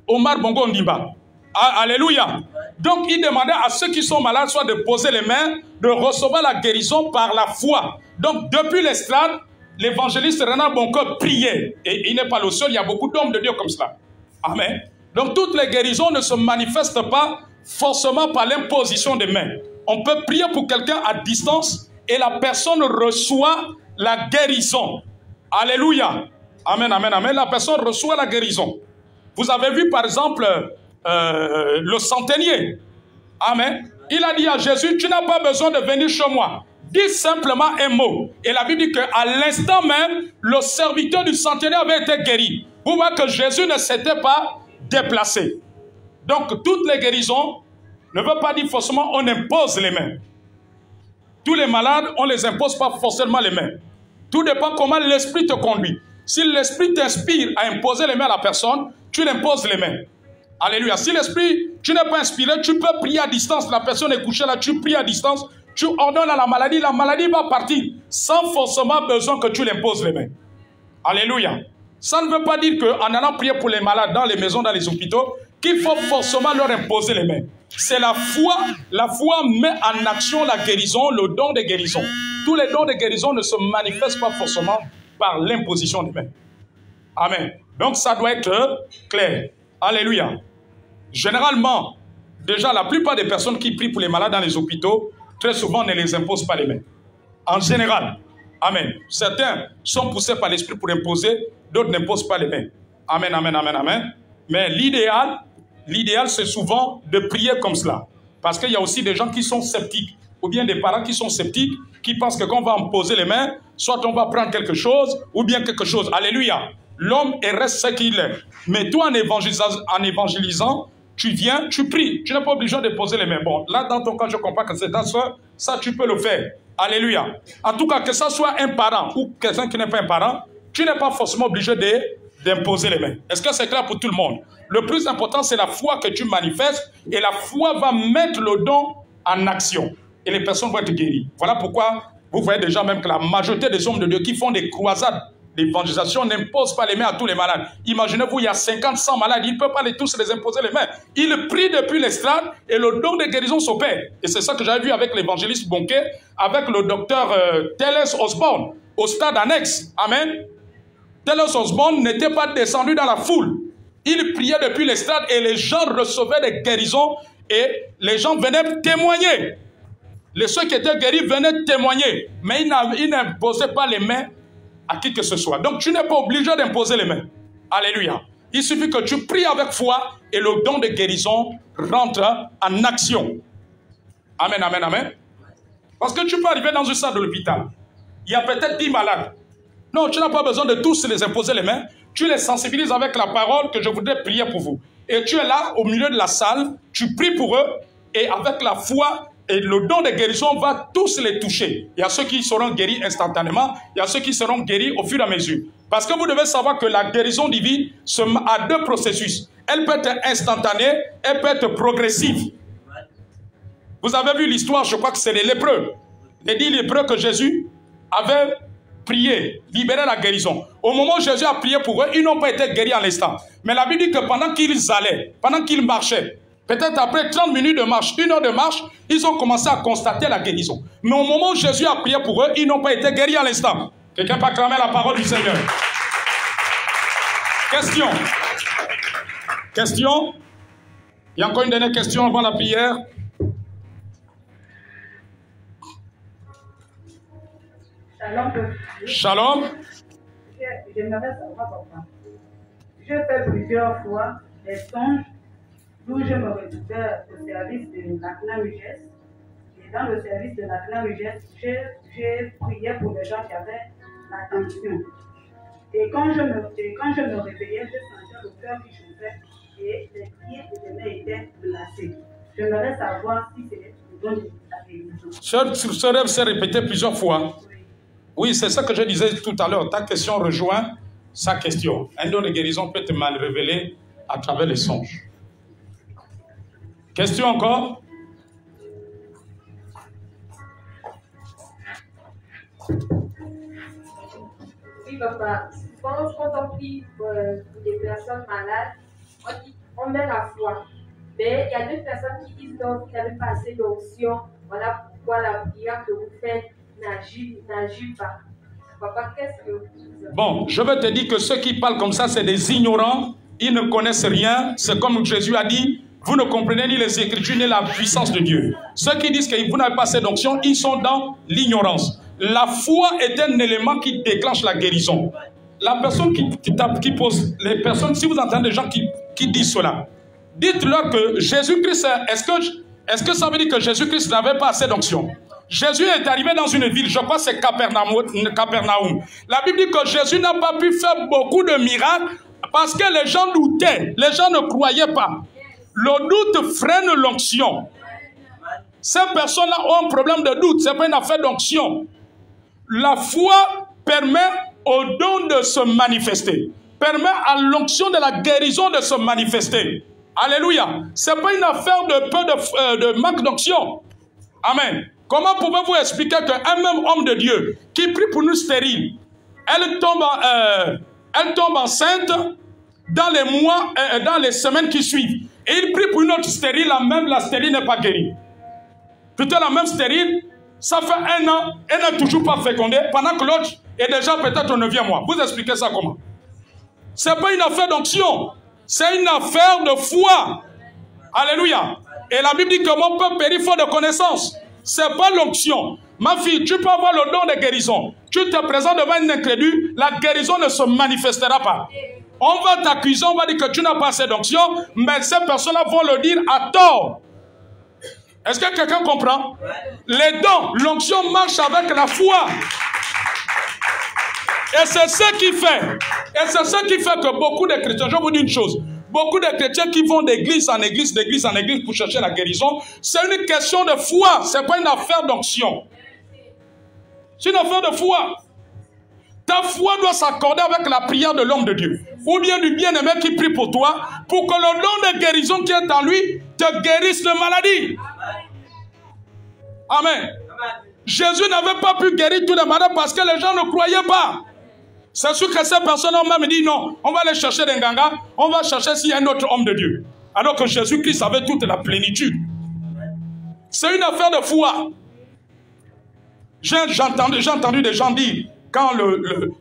Omar Bongo Ndimba. Alléluia. Donc, il demandait à ceux qui sont malades soit de poser les mains, de recevoir la guérison par la foi. Donc, depuis l'estrade, l'évangéliste Renard Bongo priait. Et il n'est pas le seul, il y a beaucoup d'hommes de Dieu comme cela. Amen. Donc, toutes les guérisons ne se manifestent pas forcément par l'imposition des mains. On peut prier pour quelqu'un à distance et la personne reçoit la guérison. Alléluia. Amen, amen, amen. La personne reçoit la guérison. Vous avez vu par exemple le centenier. Amen. Il a dit à Jésus, tu n'as pas besoin de venir chez moi. Dis simplement un mot. Et la Bible dit qu'à l'instant même, le serviteur du centenier avait été guéri. Vous voyez que Jésus ne s'était pas déplacé. Donc toutes les guérisons ne veut pas dire forcément on impose les mains. Tous les malades, on ne les impose pas forcément les mains. Tout dépend comment l'esprit te conduit. Si l'esprit t'inspire à imposer les mains à la personne, tu l'imposes les mains. Alléluia. Si l'esprit, tu n'es pas inspiré, tu peux prier à distance. La personne est couchée là, tu pries à distance. Tu ordonnes à la maladie va partir sans forcément besoin que tu l'imposes les mains. Alléluia. Ça ne veut pas dire qu'en allant prier pour les malades dans les maisons, dans les hôpitaux, qu'il faut forcément leur imposer les mains. C'est la foi. La foi met en action la guérison, le don de guérison. Tous les dons de guérison ne se manifestent pas forcément par l'imposition des mains. Amen. Donc ça doit être clair. Alléluia. Généralement, déjà la plupart des personnes qui prient pour les malades dans les hôpitaux, très souvent ne les imposent pas les mains. En général. Amen. Certains sont poussés par l'esprit pour imposer, d'autres n'imposent pas les mains. Amen, amen, amen, amen. Mais l'idéal, c'est souvent de prier comme cela. Parce qu'il y a aussi des gens qui sont sceptiques, ou bien des parents qui sont sceptiques, qui pensent que quand on va imposer les mains, soit on va prendre quelque chose, ou bien quelque chose. Alléluia. L'homme reste ce qu'il est. Mais toi, en évangélisant, tu viens, tu pries. Tu n'es pas obligé de poser les mains. Bon, là, dans ton cas, je comprends que c'est ta soeur. Ça, tu peux le faire. Alléluia. En tout cas, que ça soit un parent ou quelqu'un qui n'est pas un parent, tu n'es pas forcément obligé d'imposer les mains. Est-ce que c'est clair pour tout le monde? Le plus important, c'est la foi que tu manifestes et la foi va mettre le don en action. Et les personnes vont être guéries. Voilà pourquoi vous voyez déjà même que la majorité des hommes de Dieu qui font des croisades d'évangélisation n'imposent pas les mains à tous les malades. Imaginez-vous, il y a 50, 100 malades, ils ne peuvent pas tous les imposer les mains. Ils prient depuis l'estrade et le don de guérison s'opère. Et c'est ça que j'avais vu avec l'évangéliste Bonquet, avec le docteur Telles Osborne, au stade annexe. Amen. Telles Osborne n'était pas descendu dans la foule. Il priait depuis l'estrade et les gens recevaient des guérisons et les gens venaient témoigner. Ceux qui étaient guéris venaient témoigner, mais ils n'imposaient pas les mains à qui que ce soit. Donc tu n'es pas obligé d'imposer les mains. Alléluia. Il suffit que tu pries avec foi et le don de guérison rentre en action. Amen, amen, amen. Parce que tu peux arriver dans une salle de l'hôpital. Il y a peut-être 10 malades. Non, tu n'as pas besoin de tous les imposer les mains. Tu les sensibilises avec la parole que je voudrais prier pour vous. Et tu es là au milieu de la salle, tu pries pour eux et avec la foi et le don de guérison va tous les toucher. Il y a ceux qui seront guéris instantanément, il y a ceux qui seront guéris au fur et à mesure. Parce que vous devez savoir que la guérison divine a deux processus. Elle peut être instantanée, elle peut être progressive. Vous avez vu l'histoire, je crois que c'est les lépreux. Les 10 lépreux que Jésus avait prié, libéré la guérison. Au moment où Jésus a prié pour eux, ils n'ont pas été guéris à l'instant. Mais la Bible dit que pendant qu'ils allaient, pendant qu'ils marchaient, peut-être après 30 minutes de marche, 1 heure de marche, ils ont commencé à constater la guérison. Mais au moment où Jésus a prié pour eux, ils n'ont pas été guéris à l'instant. Quelqu'un peut acclamer la parole du Seigneur. Question. Question. Il y a encore une dernière question avant la prière. Shalom. Shalom. J'aimerais savoir, papa. Je fais plusieurs fois des songes d'où je me récupère au service de la CNAMUGES. Et dans le service de la CNAMUGES, j'ai prié pour les gens qui avaient la tension. Et quand je me réveillais, je sentais le cœur qui chantait et les pieds et les mains étaient glacés. J'aimerais savoir si c'est le don de la guérison. Ce rêve s'est répété plusieurs fois. Oui, c'est ça que je disais tout à l'heure. Ta question rejoint sa question. Un don de guérison peut te mal révéler à travers les songes. Question encore? Oui, papa. Quand on prie pour des personnes malades, on met la foi. Mais il y a d'autres personnes qui disent non, vous n'avez pas assez d'onction. Voilà pourquoi la prière que vous faites n'agit pas. Papa, qu'est-ce que vous dites? Bon, je veux te dire que ceux qui parlent comme ça, c'est des ignorants. Ils ne connaissent rien. C'est comme Jésus a dit, vous ne comprenez ni les Écritures ni la puissance de Dieu. Ceux qui disent que vous n'avez pas assez d'onction, ils sont dans l'ignorance. La foi est un élément qui déclenche la guérison. La personne qui pose, les personnes, si vous entendez des gens qui disent cela, dites-leur que Jésus-Christ, est-ce que ça veut dire que Jésus-Christ n'avait pas assez d'onction? Jésus est arrivé dans une ville, je crois que c'est Capernaum. La Bible dit que Jésus n'a pas pu faire beaucoup de miracles parce que les gens doutaient, les gens ne croyaient pas. Le doute freine l'onction. Ces personnes-là ont un problème de doute, ce n'est pas une affaire d'onction. La foi permet au don de se manifester, permet à l'onction de la guérison de se manifester. Alléluia. Ce n'est pas une affaire de manque d'onction. Amen. Comment pouvez-vous expliquer qu'un même homme de Dieu qui prie pour nous stériles, elle tombe enceinte dans les mois, dans les semaines qui suivent, et il prie pour une autre stérile, la stérile n'est pas guérie. Plutôt la même stérile, ça fait 1 an, elle n'est toujours pas fécondée, pendant que l'autre est déjà peut-être au 9e mois. Vous expliquez ça comment? Ce n'est pas une affaire d'onction, c'est une affaire de foi. Alléluia. Et la Bible dit que mon peuple périt faute de connaissance. Ce n'est pas l'onction. Ma fille, tu peux avoir le don de guérison. Tu te présentes devant un incrédule, la guérison ne se manifestera pas. On va t'accuser, on va dire que tu n'as pas assez d'onction, mais ces personnes-là vont le dire à tort. Est-ce que quelqu'un comprend? Les dons, l'onction marche avec la foi. Et c'est ce qui fait que beaucoup de chrétiens, je vous dis une chose, beaucoup de chrétiens qui vont d'église en église pour chercher la guérison, c'est une question de foi, ce n'est pas une affaire d'onction. C'est une affaire de foi. Ta foi doit s'accorder avec la prière de l'homme de Dieu. Ou bien du bien-aimé qui prie pour toi, pour que le don de guérison qui est en lui te guérisse de maladie. Amen. Jésus n'avait pas pu guérir tous les malades parce que les gens ne croyaient pas. C'est sûr que ces personnes ont même dit non, on va aller chercher des gangas, on va chercher s'il y a un autre homme de Dieu. Alors que Jésus-Christ avait toute la plénitude. C'est une affaire de foi. J'ai entendu des gens dire, quand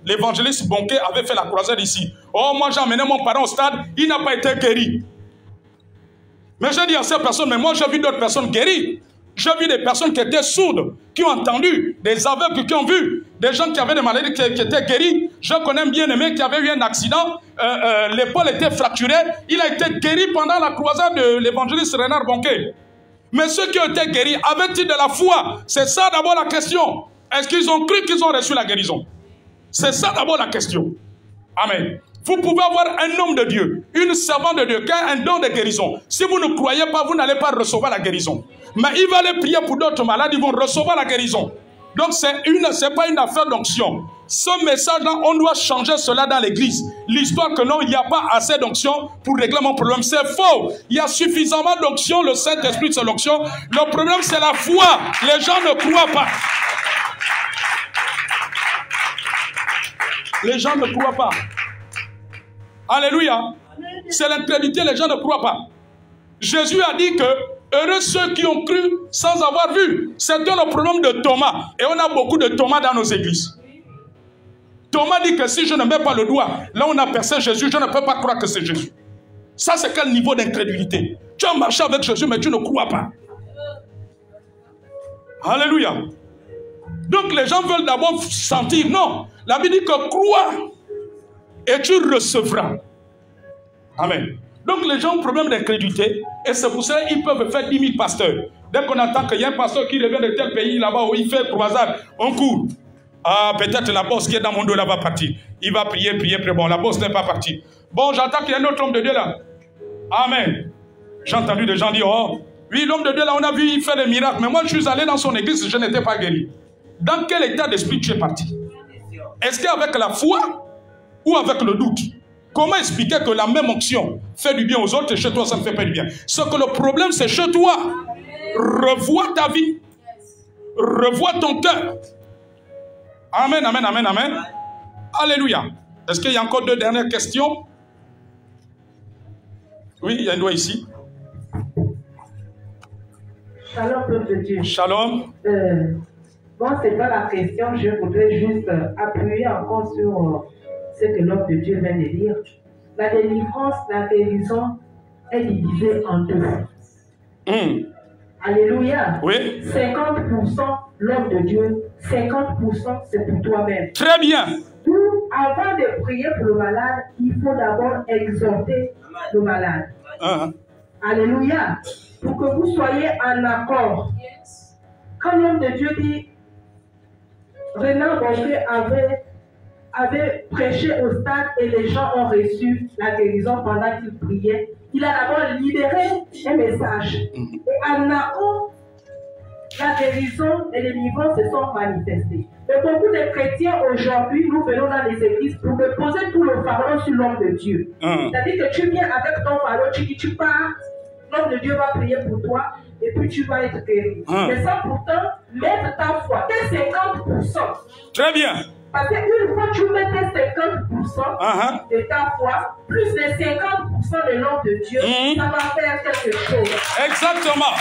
l'évangéliste Bonquet avait fait la croisade ici, oh, moi j'ai amené mon parent au stade, il n'a pas été guéri. Mais j'ai dit à ces personnes, mais moi j'ai vu d'autres personnes guéries. J'ai vu des personnes qui étaient sourdes, qui ont entendu, des aveugles qui ont vu, des gens qui avaient des maladies qui étaient guéris. Je connais un bien-aimé qui avait eu un accident, l'épaule était fracturée, il a été guéri pendant la croisade de l'évangéliste Renard Bonquet. Mais ceux qui ont été guéris, avaient-ils de la foi? C'est ça d'abord la question. Est-ce qu'ils ont cru qu'ils ont reçu la guérison? C'est ça d'abord la question. Amen. Vous pouvez avoir un homme de Dieu, une servante de Dieu qui a un don de guérison. Si vous ne croyez pas, vous n'allez pas recevoir la guérison. Mais il va aller prier pour d'autres malades, ils vont recevoir la guérison. Donc c'est pas une affaire d'onction. Ce message-là, on doit changer cela dans l'église. L'histoire que non, il n'y a pas assez d'onction pour régler mon problème. C'est faux. Il y a suffisamment d'onction, le Saint-Esprit c'est l'onction. Le problème c'est la foi. Les gens ne croient pas. Les gens ne croient pas. Alléluia. C'est l'incrédulité, les gens ne croient pas. Jésus a dit que heureux ceux qui ont cru sans avoir vu. C'était le problème de Thomas. Et on a beaucoup de Thomas dans nos églises. Thomas dit que si je ne mets pas le doigt, là on a percé Jésus, je ne peux pas croire que c'est Jésus. Ça c'est quel niveau d'incrédulité? Tu as marché avec Jésus mais tu ne crois pas. Alléluia. Donc les gens veulent d'abord sentir. Non. La Bible dit que crois et tu recevras. Amen. Donc les gens ont un problème d'incrédulité et c'est pour ça qu'ils peuvent faire 10 000 pasteurs. Dès qu'on entend qu'il y a un pasteur qui revient de tel pays là-bas où il fait croisade, on court. Ah, peut-être la bosse qui est dans mon dos là va partir. Il va prier, bon, la bosse n'est pas partie. Bon, j'entends qu'il y a un autre homme de Dieu là. Amen. J'ai entendu des gens dire, oh, Oui, l'homme de Dieu, là, on a vu, il fait des miracles. Mais moi, je suis allé dans son église, je n'étais pas guéri. Dans quel état d'esprit tu es parti? Est-ce qu'avec la foi ou avec le doute? Comment expliquer que la même onction fait du bien aux autres et chez toi, ça ne fait pas du bien? Ce que le problème, c'est chez toi. Revois ta vie. Revois ton cœur. Amen, amen, amen, amen. Alléluia. Est-ce qu'il y a encore deux dernières questions? Oui, il y a une doigt ici. Shalom, peuple de Dieu. Shalom. Bon, ce n'est pas la question, je voudrais juste appuyer encore sur ce que l'homme de Dieu vient de dire. La délivrance, la guérison est divisée en deux. Alléluia. Oui. 50% l'homme de Dieu, 50% c'est pour toi-même. Très bien. Avant de prier pour le malade, il faut d'abord exhorter le malade. Alléluia. Pour que vous soyez en accord. Quand l'homme de Dieu dit, Renan Bongré avait prêché au stade et les gens ont reçu la guérison pendant qu'il priait. Il a d'abord libéré un message. Et en accord, la guérison et les délivrance se sont manifestés. Mais beaucoup de chrétiens aujourd'hui, nous venons dans les églises pour déposer tout le fardeau sur l'homme de Dieu. C'est-à-dire que tu viens avec ton fardeau, tu dis, tu pars, l'homme de Dieu va prier pour toi et puis tu vas être guéri. Mais sans pourtant mettre ta foi, tes 50%. Très bien. Parce qu'une fois que tu mets tes 50% de ta foi, plus les 50% de l'homme de Dieu, ça va faire quelque chose. Exactement.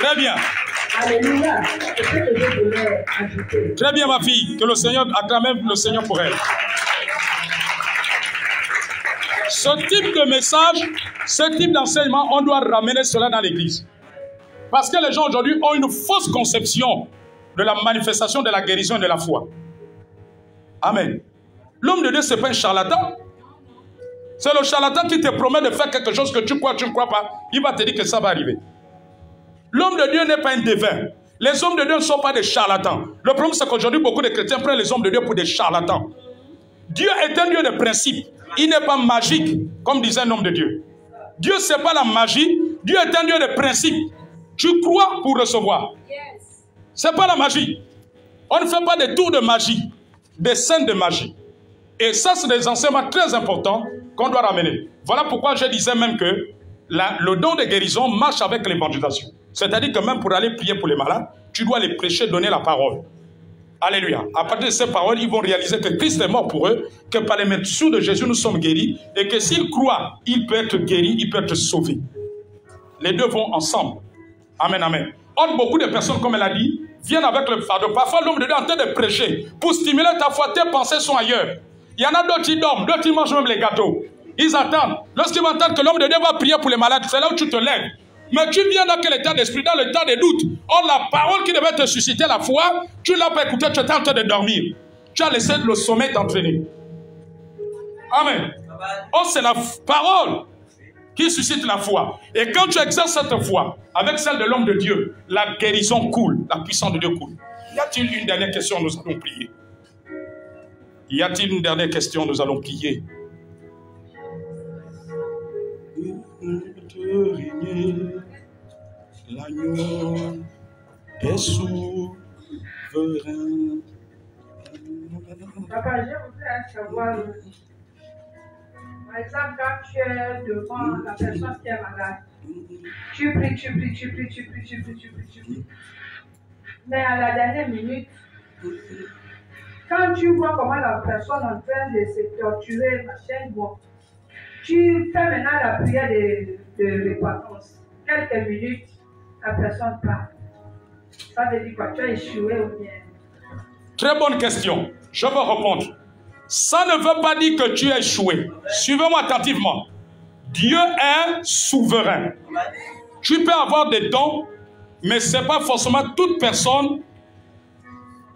Très bien. Alléluia. C'est ce que je voulais ajouter. Très bien, ma fille. Que le Seigneur acclame le Seigneur pour elle. Ce type de message, ce type d'enseignement, on doit ramener cela dans l'église. Parce que les gens aujourd'hui ont une fausse conception de la manifestation de la guérison et de la foi. Amen. L'homme de Dieu, ce n'est pas un charlatan. C'est le charlatan qui te promet de faire quelque chose que tu crois, tu ne crois pas. Il va te dire que ça va arriver. L'homme de Dieu n'est pas un devin. Les hommes de Dieu ne sont pas des charlatans. Le problème, c'est qu'aujourd'hui, beaucoup de chrétiens prennent les hommes de Dieu pour des charlatans. Dieu est un Dieu de principe. Il n'est pas magique, comme disait un homme de Dieu. Dieu, ce n'est pas la magie. Dieu est un Dieu de principe. Tu crois pour recevoir. Ce n'est pas la magie. On ne fait pas des tours de magie, des scènes de magie. Et ça, c'est des enseignements très importants qu'on doit ramener. Voilà pourquoi je disais même que le don de guérison marche avec l'évangélisation. C'est-à-dire que même pour aller prier pour les malades, tu dois les prêcher, donner la parole. Alléluia. À partir de ces paroles, ils vont réaliser que Christ est mort pour eux, que par les mérites de Jésus, nous sommes guéris, et que s'ils croient, il peut être guéri, il peut être sauvé. Les deux vont ensemble. Amen, amen. Or, beaucoup de personnes, comme elle a dit, viennent avec le fardeau. Parfois, l'homme de Dieu est en train de prêcher. Pour stimuler ta foi, tes pensées sont ailleurs. Il y en a d'autres qui dorment, d'autres qui mangent même les gâteaux. Ils attendent. Lorsqu'ils vont entendre que l'homme de Dieu va prier pour les malades, c'est là où tu te lèves. Mais tu viens dans quel état d'esprit? Dans l'état de doute. Or, la parole qui devait te susciter la foi, tu ne l'as pas écoutée, tu étais en train de dormir. Tu as laissé le sommeil t'entraîner. Amen. Or, c'est la parole qui suscite la foi. Et quand tu exerces cette foi avec celle de l'homme de Dieu, la guérison coule, la puissance de Dieu coule. Y a-t-il une dernière question? Nous allons prier. Y a-t-il une dernière question? Nous allons prier. L'agneau est souverain. Papa, je voudrais savoir, par exemple, quand tu es devant la personne qui est malade, tu pries. Mais à la dernière minute, quand tu vois comment la personne est en train de se torturer, machin, bon, tu fais maintenant la prière de repentance. Quelques minutes, la personne part. Ça veut dire quoi? Tu as échoué ou bien? Très bonne question. Je vais répondre. Ça ne veut pas dire que tu as échoué. Suivez-moi attentivement. Dieu est souverain. Tu peux avoir des dons, mais ce n'est pas forcément toute personne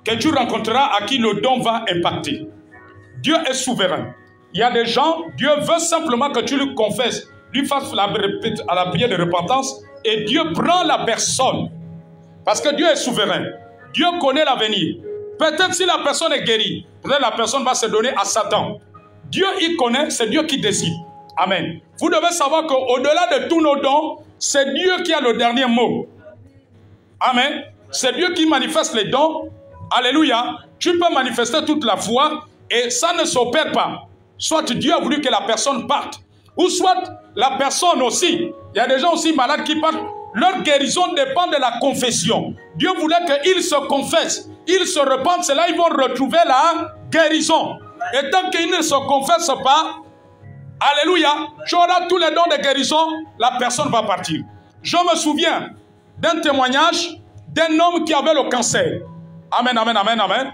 que tu rencontreras à qui le don va impacter. Dieu est souverain. Il y a des gens, Dieu veut simplement que tu lui confesses, lui fasses à la prière de repentance, et Dieu prend la personne. Parce que Dieu est souverain. Dieu connaît l'avenir. Peut-être si la personne est guérie, peut-être la personne va se donner à Satan. Dieu, il connaît, c'est Dieu qui décide. Amen. Vous devez savoir qu'au-delà de tous nos dons, c'est Dieu qui a le dernier mot. Amen. C'est Dieu qui manifeste les dons. Alléluia. Tu peux manifester toute la foi et ça ne s'opère pas. Soit Dieu a voulu que la personne parte, ou soit la personne aussi. Il y a des gens aussi malades qui partent. Leur guérison dépend de la confession. Dieu voulait qu'ils se confessent, ils se repentent. C'est là qu'ils vont retrouver la guérison. Et tant qu'ils ne se confessent pas, alléluia, tu auras tous les dons de guérison, la personne va partir. Je me souviens d'un témoignage d'un homme qui avait le cancer. Amen, amen, amen, amen.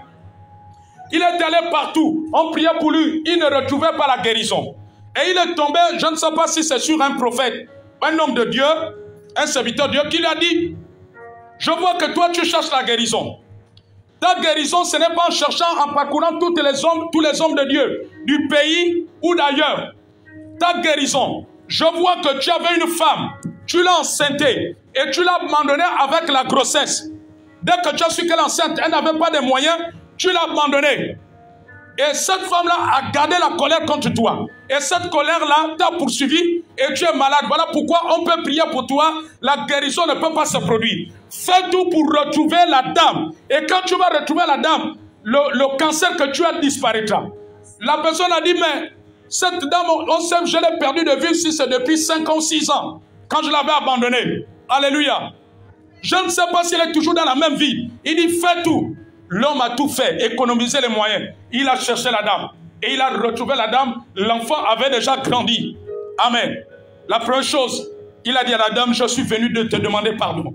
Il est allé partout. On priait pour lui. Il ne retrouvait pas la guérison. Et il est tombé, je ne sais pas si c'est sur un prophète, un homme de Dieu, un serviteur de Dieu, qui lui a dit, je vois que toi tu cherches la guérison. Ta guérison, ce n'est pas en cherchant, en parcourant tous les hommes de Dieu, du pays ou d'ailleurs. Ta guérison, je vois que tu avais une femme, tu l'as enceintée et tu l'as abandonnée avec la grossesse. Dès que tu as su qu'elle est enceinte, elle n'avait pas de moyens, tu l'as abandonnée. Et cette femme-là a gardé la colère contre toi. Et cette colère-là t'a poursuivi et tu es malade. Voilà pourquoi on peut prier pour toi. La guérison ne peut pas se produire. Fais tout pour retrouver la dame. Et quand tu vas retrouver la dame, le cancer que tu as disparaîtra. La personne a dit, mais cette dame, on sait que je l'ai perdue de vue si c'est depuis 5 ans, 6 ans. Quand je l'avais abandonnée. Alléluia. Je ne sais pas si elle est toujours dans la même vie. Il dit, fais tout. L'homme a tout fait, économiser les moyens. Il a cherché la dame. Et il a retrouvé la dame. L'enfant avait déjà grandi. Amen. La première chose, il a dit à la dame, je suis venu de te demander pardon.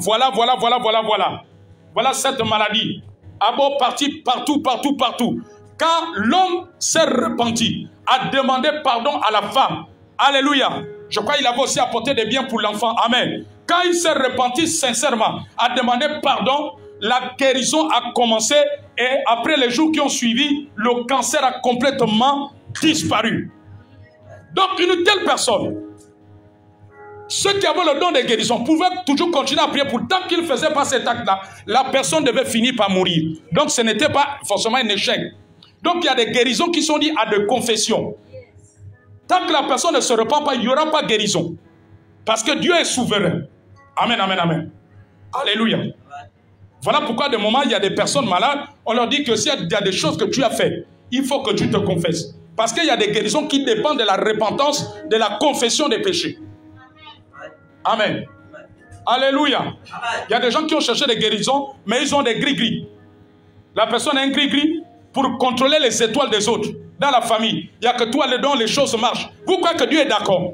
Voilà. Voilà cette maladie. A beau partir partout. Quand l'homme s'est repenti, a demandé pardon à la femme. Alléluia. Je crois qu'il avait aussi apporté des biens pour l'enfant. Amen. Quand il s'est repenti sincèrement, a demandé pardon, la guérison a commencé et après les jours qui ont suivi, le cancer a complètement disparu. Donc une telle personne, ceux qui avaient le don de guérison pouvaient toujours continuer à prier pour tant qu'ils ne faisaient pas cet acte-là, la personne devait finir par mourir. Donc ce n'était pas forcément un échec. Donc il y a des guérisons qui sont liées à des confessions. Tant que la personne ne se repent pas, il n'y aura pas de guérison. Parce que Dieu est souverain. Amen, amen, amen. Alléluia. Voilà pourquoi de moments, il y a des personnes malades, on leur dit que s'il y a des choses que tu as faites, il faut que tu te confesses. Parce qu'il y a des guérisons qui dépendent de la repentance, de la confession des péchés. Amen. Alléluia. Il y a des gens qui ont cherché des guérisons, mais ils ont des gris-gris. La personne a un gris-gris pour contrôler les étoiles des autres. Dans la famille, il n'y a que toi dont les choses marchent. Vous croyez que Dieu est d'accord?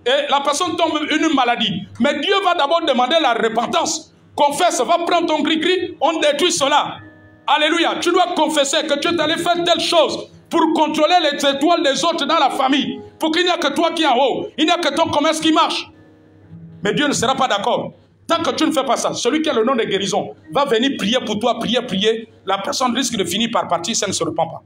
Et la personne tombe une maladie. Mais Dieu va d'abord demander la repentance. Confesse, va prendre ton gris-gris, on détruit cela. Alléluia. Tu dois confesser que tu es allé faire telle chose pour contrôler les étoiles des autres dans la famille. Pour qu'il n'y a que toi qui es en haut. Il n'y a que ton commerce qui marche. Mais Dieu ne sera pas d'accord. Tant que tu ne fais pas ça, celui qui a le nom de guérison va venir prier pour toi, prier. La personne risque de finir par partir si elle ne se repent pas.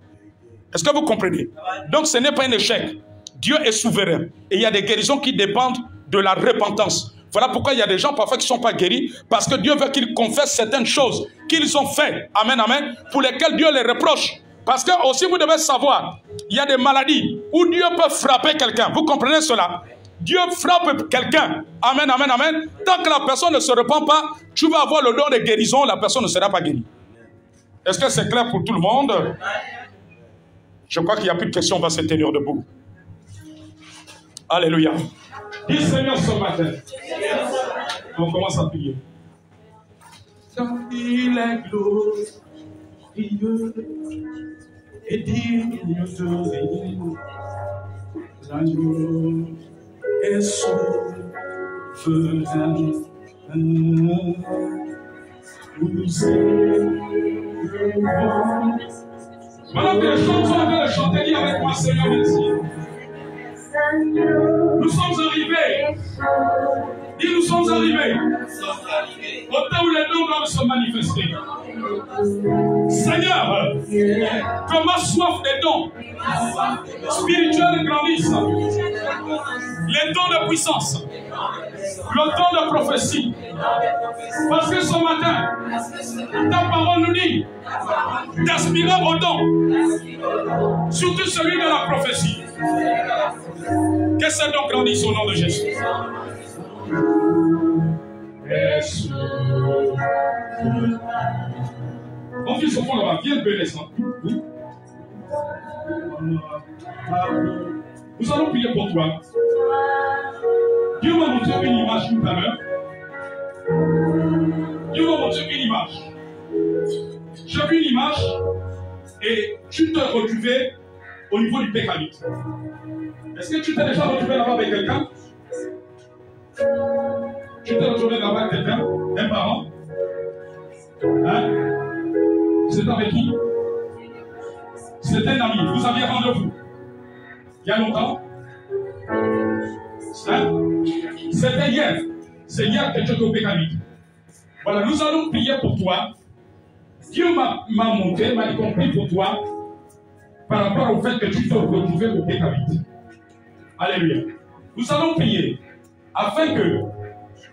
Est-ce que vous comprenez? Donc ce n'est pas un échec. Dieu est souverain. Et il y a des guérisons qui dépendent de la repentance. Voilà pourquoi il y a des gens parfois qui ne sont pas guéris. Parce que Dieu veut qu'ils confessent certaines choses qu'ils ont faites. Amen, amen. Pour lesquelles Dieu les reproche. Parce que aussi vous devez savoir, il y a des maladies où Dieu peut frapper quelqu'un. Vous comprenez cela? Dieu frappe quelqu'un. Amen, amen, amen. Tant que la personne ne se repent pas, tu vas avoir le don de guérison, la personne ne sera pas guérie. Est-ce que c'est clair pour tout le monde? Je crois qu'il n'y a plus de questions, on va se tenir debout. Alléluia. Dis Seigneur ce matin. On commence à prier. Il est glorieux et digne de rire. L'agneau est souverain. Nous aimons. Voilà que les gens sont en train de chanter, dis avec moi, Seigneur, merci. Nous sommes arrivés. Dis, nous sommes arrivés. Au temps où les dons doivent se manifester. Seigneur, que ma soif des dons spirituels grandisse. Les dons de puissance. Le don de prophétie. Parce que ce matin, ta parole nous dit d'aspirer au don. Surtout celui de la prophétie. Que ce nom grandisse au nom de Jésus. Mon fils au fond là-bas, viens le bénir. Oui. Nous allons prier pour toi. Dieu m'a montré une image tout à l'heure. Dieu m'a montré une image. J'ai vu une image et tu te retrouvais au niveau du pécamite. Est-ce que tu t'es déjà retrouvé là-bas avec quelqu'un? Tu t'es retrouvé là-bas avec quelqu'un? Un parent? Hein? C'est avec qui? C'était un ami. Vous aviez rendez-vous. Il y a longtemps? Hein? C'était hier. C'est hier que tu étais au pécamite. Voilà, nous allons prier pour toi. Dieu m'a montré, m'a compris pour toi par rapport au fait que tu te retrouvais au pécamite. Alléluia. Nous allons prier afin que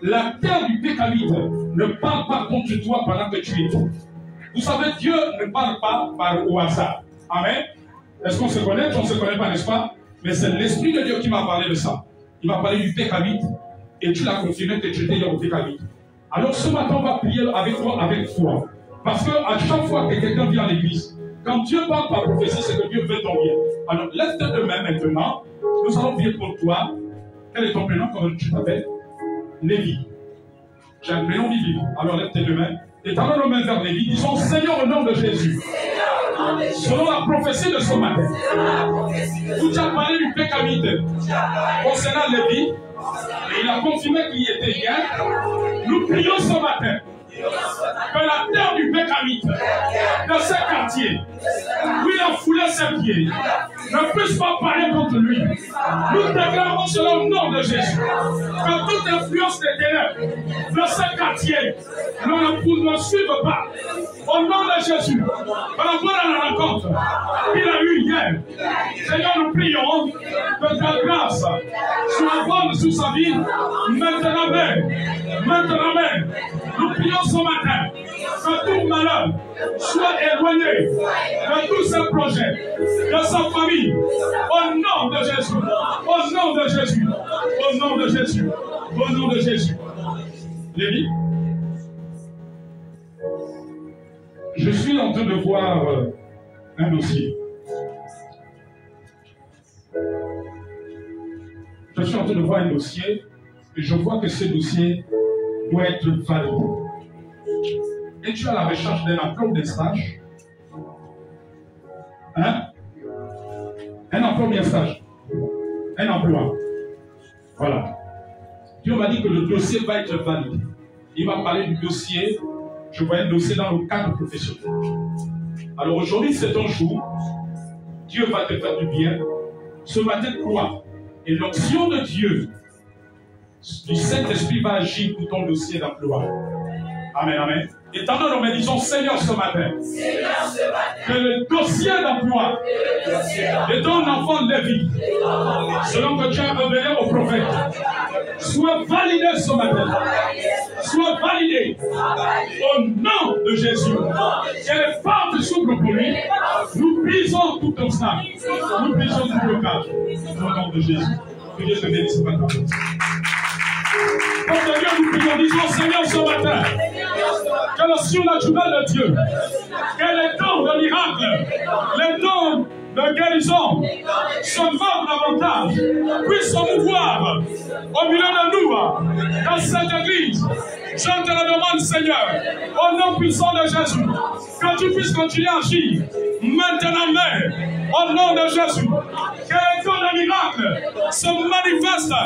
la terre du pécamite ne parle pas contre toi pendant que tu es tout. Vous savez, Dieu ne parle pas au hasard. Amen. Est-ce qu'on se connaît? On ne se connaît pas, n'est-ce pas? Mais c'est l'Esprit de Dieu qui m'a parlé de ça. Il m'a parlé du pécamite et tu l'as confirmé que tu étais au pécamite. Alors ce matin, on va prier avec toi, avec foi. Parce qu'à chaque fois que quelqu'un vient à l'église, quand Dieu parle par prophétie, c'est que Dieu veut ton bien. Alors lève tes deux mains maintenant. Nous allons prier pour toi. Quel est ton prénom? Comment tu t'appelles? Lévi. J'ai un prénom Lévi. Alors lève tes deux mains. Et tendons nos mains vers Lévi. Disons Seigneur au nom de Jésus. Selon la prophétie de ce matin, où tu as parlé du pécamite concernant Lévi, et il a confirmé qu'il y était hier, nous prions ce matin que la terre du pécamite de ce quartier, où il a foulé ses pieds, ne puisse pas parler contre lui. Nous déclarons cela au nom de Jésus. Que toute influence des ténèbres de ce quartier ne suive pas. Au nom de Jésus, par rapport à la rencontre qu'il a eue hier, Seigneur, nous prions que ta grâce soit bonne sur sa vie, maintenant même. Maintenant même, nous prions ce matin que tout malheur soit éloigné de tous ses projets, de sa famille, au nom de Jésus, au nom de Jésus, au nom de Jésus, au nom de Jésus. Lévi, je suis en train de voir un dossier. Je suis en train de voir un dossier et je vois que ce dossier doit être valide. Et tu as la recherche d'un emploi ou d'un stage? Hein? Un emploi ou un stage? Un emploi. Voilà. Dieu m'a dit que le dossier va être valide. Il m'a parlé du dossier. Je vois un dossier dans le cadre professionnel. Alors aujourd'hui, c'est ton jour. Dieu va te faire du bien. Ce matin, crois. Et l'onction de Dieu, du Saint-Esprit, va agir pour ton dossier d'emploi. Amen, amen. Et tendons nos mains, disons Seigneur ce matin, que le dossier d'emploi de ton enfant Lévi, selon que tu as révélé au prophète, soit validé ce matin. Soit validé au nom de Jésus. Que les portes s'ouvrent pour lui. Nous brisons tout obstacle. Nous brisons tout blocage. Au nom de Jésus. Que Dieu te bénisse maintenant. Pour que Dieu nous prions, disons Seigneur ce matin, que le surnaturel de Dieu, que les dons de miracle, les dons de guérison se meuvent davantage, puissent se mouvoir au milieu de nous, dans cette église. Je te le demande, Seigneur, au nom puissant de Jésus, que tu puisses continuer à agir maintenant même, au nom de Jésus. Que les dons de miracle se manifestent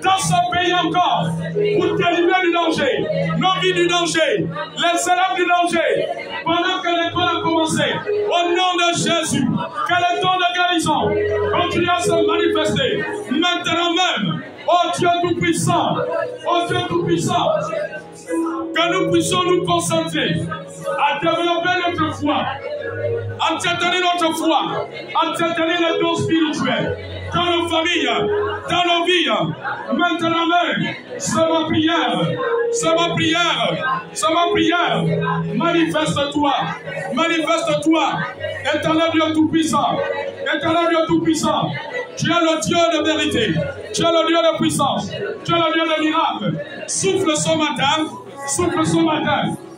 dans ce pays encore pour délivrer du danger, nos vies du danger, les élèves du danger, pendant que l'école a commencé. Au nom de Jésus, que les dons de guérison continuent à se manifester maintenant même. Oh Dieu Tout-Puissant, oh Dieu Tout-Puissant, que nous puissions nous concentrer à développer notre foi, à entretenir notre foi, à entretenir les dons spirituels dans nos familles, dans nos vies. Maintenant même, c'est ma prière, c'est ma prière, c'est ma prière. Manifeste-toi, manifeste-toi, Éternel Dieu Tout-Puissant, Éternel Dieu Tout-Puissant. Tu es le Dieu de vérité. Tu es le Dieu de puissance. Tu es le Dieu de miracle. Souffle ce matin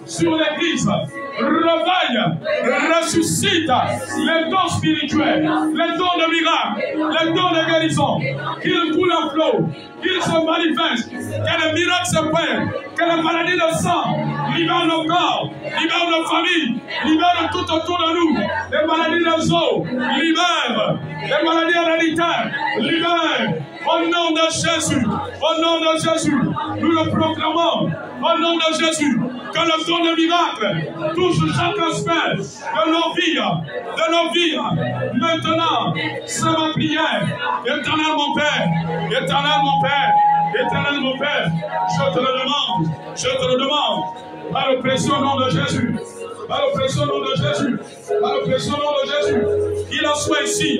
sur l'Église. Réveille, ressuscite les dons spirituels, les dons de miracle, les dons de guérison. Qu'ils coulent à flot, qu'ils se manifestent, que les miracles se prennent, que les maladies de sang libèrent nos corps, libèrent nos familles, libèrent tout autour de nous. Les maladies des os, libèrent. Les maladies héréditaires, libèrent. Au nom de Jésus, nous le proclamons. Au nom de Jésus, que le don de miracle touche chaque aspect de nos vies, Maintenant, c'est ma prière. Éternel mon Père, je te le demande, par le précieux nom de Jésus. Qu'il en soit ici,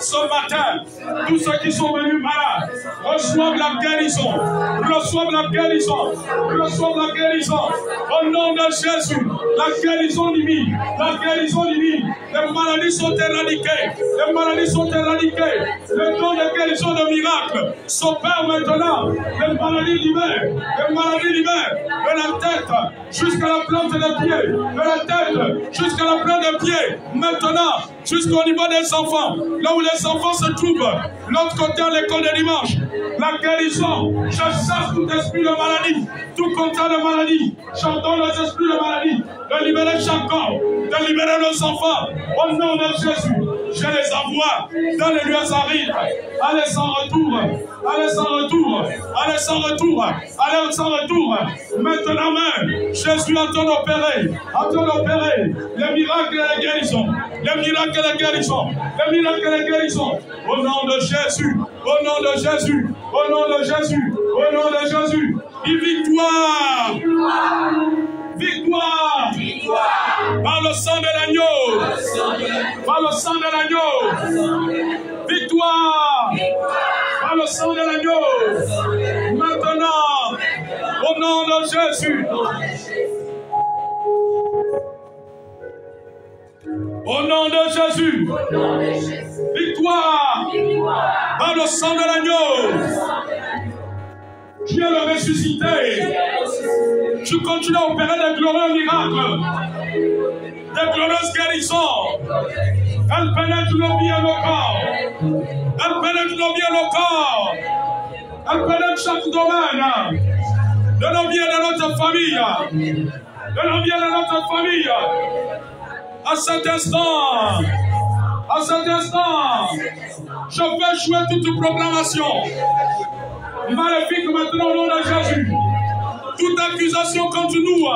ce matin, tous ceux qui sont venus malades, reçoivent la guérison. Au nom de Jésus, la guérison divine. Les maladies sont éradiquées. Le don de guérison de miracle s'opère maintenant. Les maladies libèrent. De la tête jusqu'à la plante des pieds. De la tête jusqu'à la plante des pieds. Maintenant, jusqu'au niveau des enfants. Là où les enfants se trouvent. L'autre côté à l'école de dimanche. La guérison. Je chasse tout esprit de maladie. Tout contrat de maladie. J'entends les esprits de maladie. De libérer chaque corps. De libérer nos enfants. Au nom de Jésus. Je les envoie dans les lieux arides. Allez sans retour. Maintenant même, Jésus est en train d'opérer les miracles et les guérisons. Au nom de Jésus. Et victoire. Par le sang de l'agneau. Victoire. Par le sang de l'agneau. Maintenant, au nom de Jésus. Au nom de Jésus. Victoire. Par le sang de l'agneau. Tu es le ressuscité. Tu continues à opérer des glorieux miracles, des glorieuses guérisons. Elle pénètre nos vies et nos corps. Elle pénètre chaque domaine de nos vies et de notre famille. À cet instant, je fais jouer toute proclamation maléfique maintenant au nom de Jésus. Toute accusation contre nous,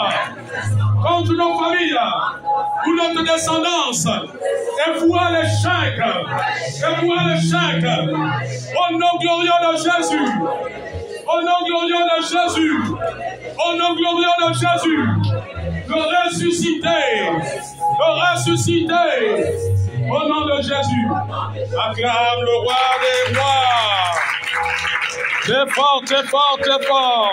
contre nos familles, ou notre descendance, et vois l'échec. Au nom glorieux de Jésus. Le ressuscité. Au nom de Jésus. Acclame le roi des rois. Très fort.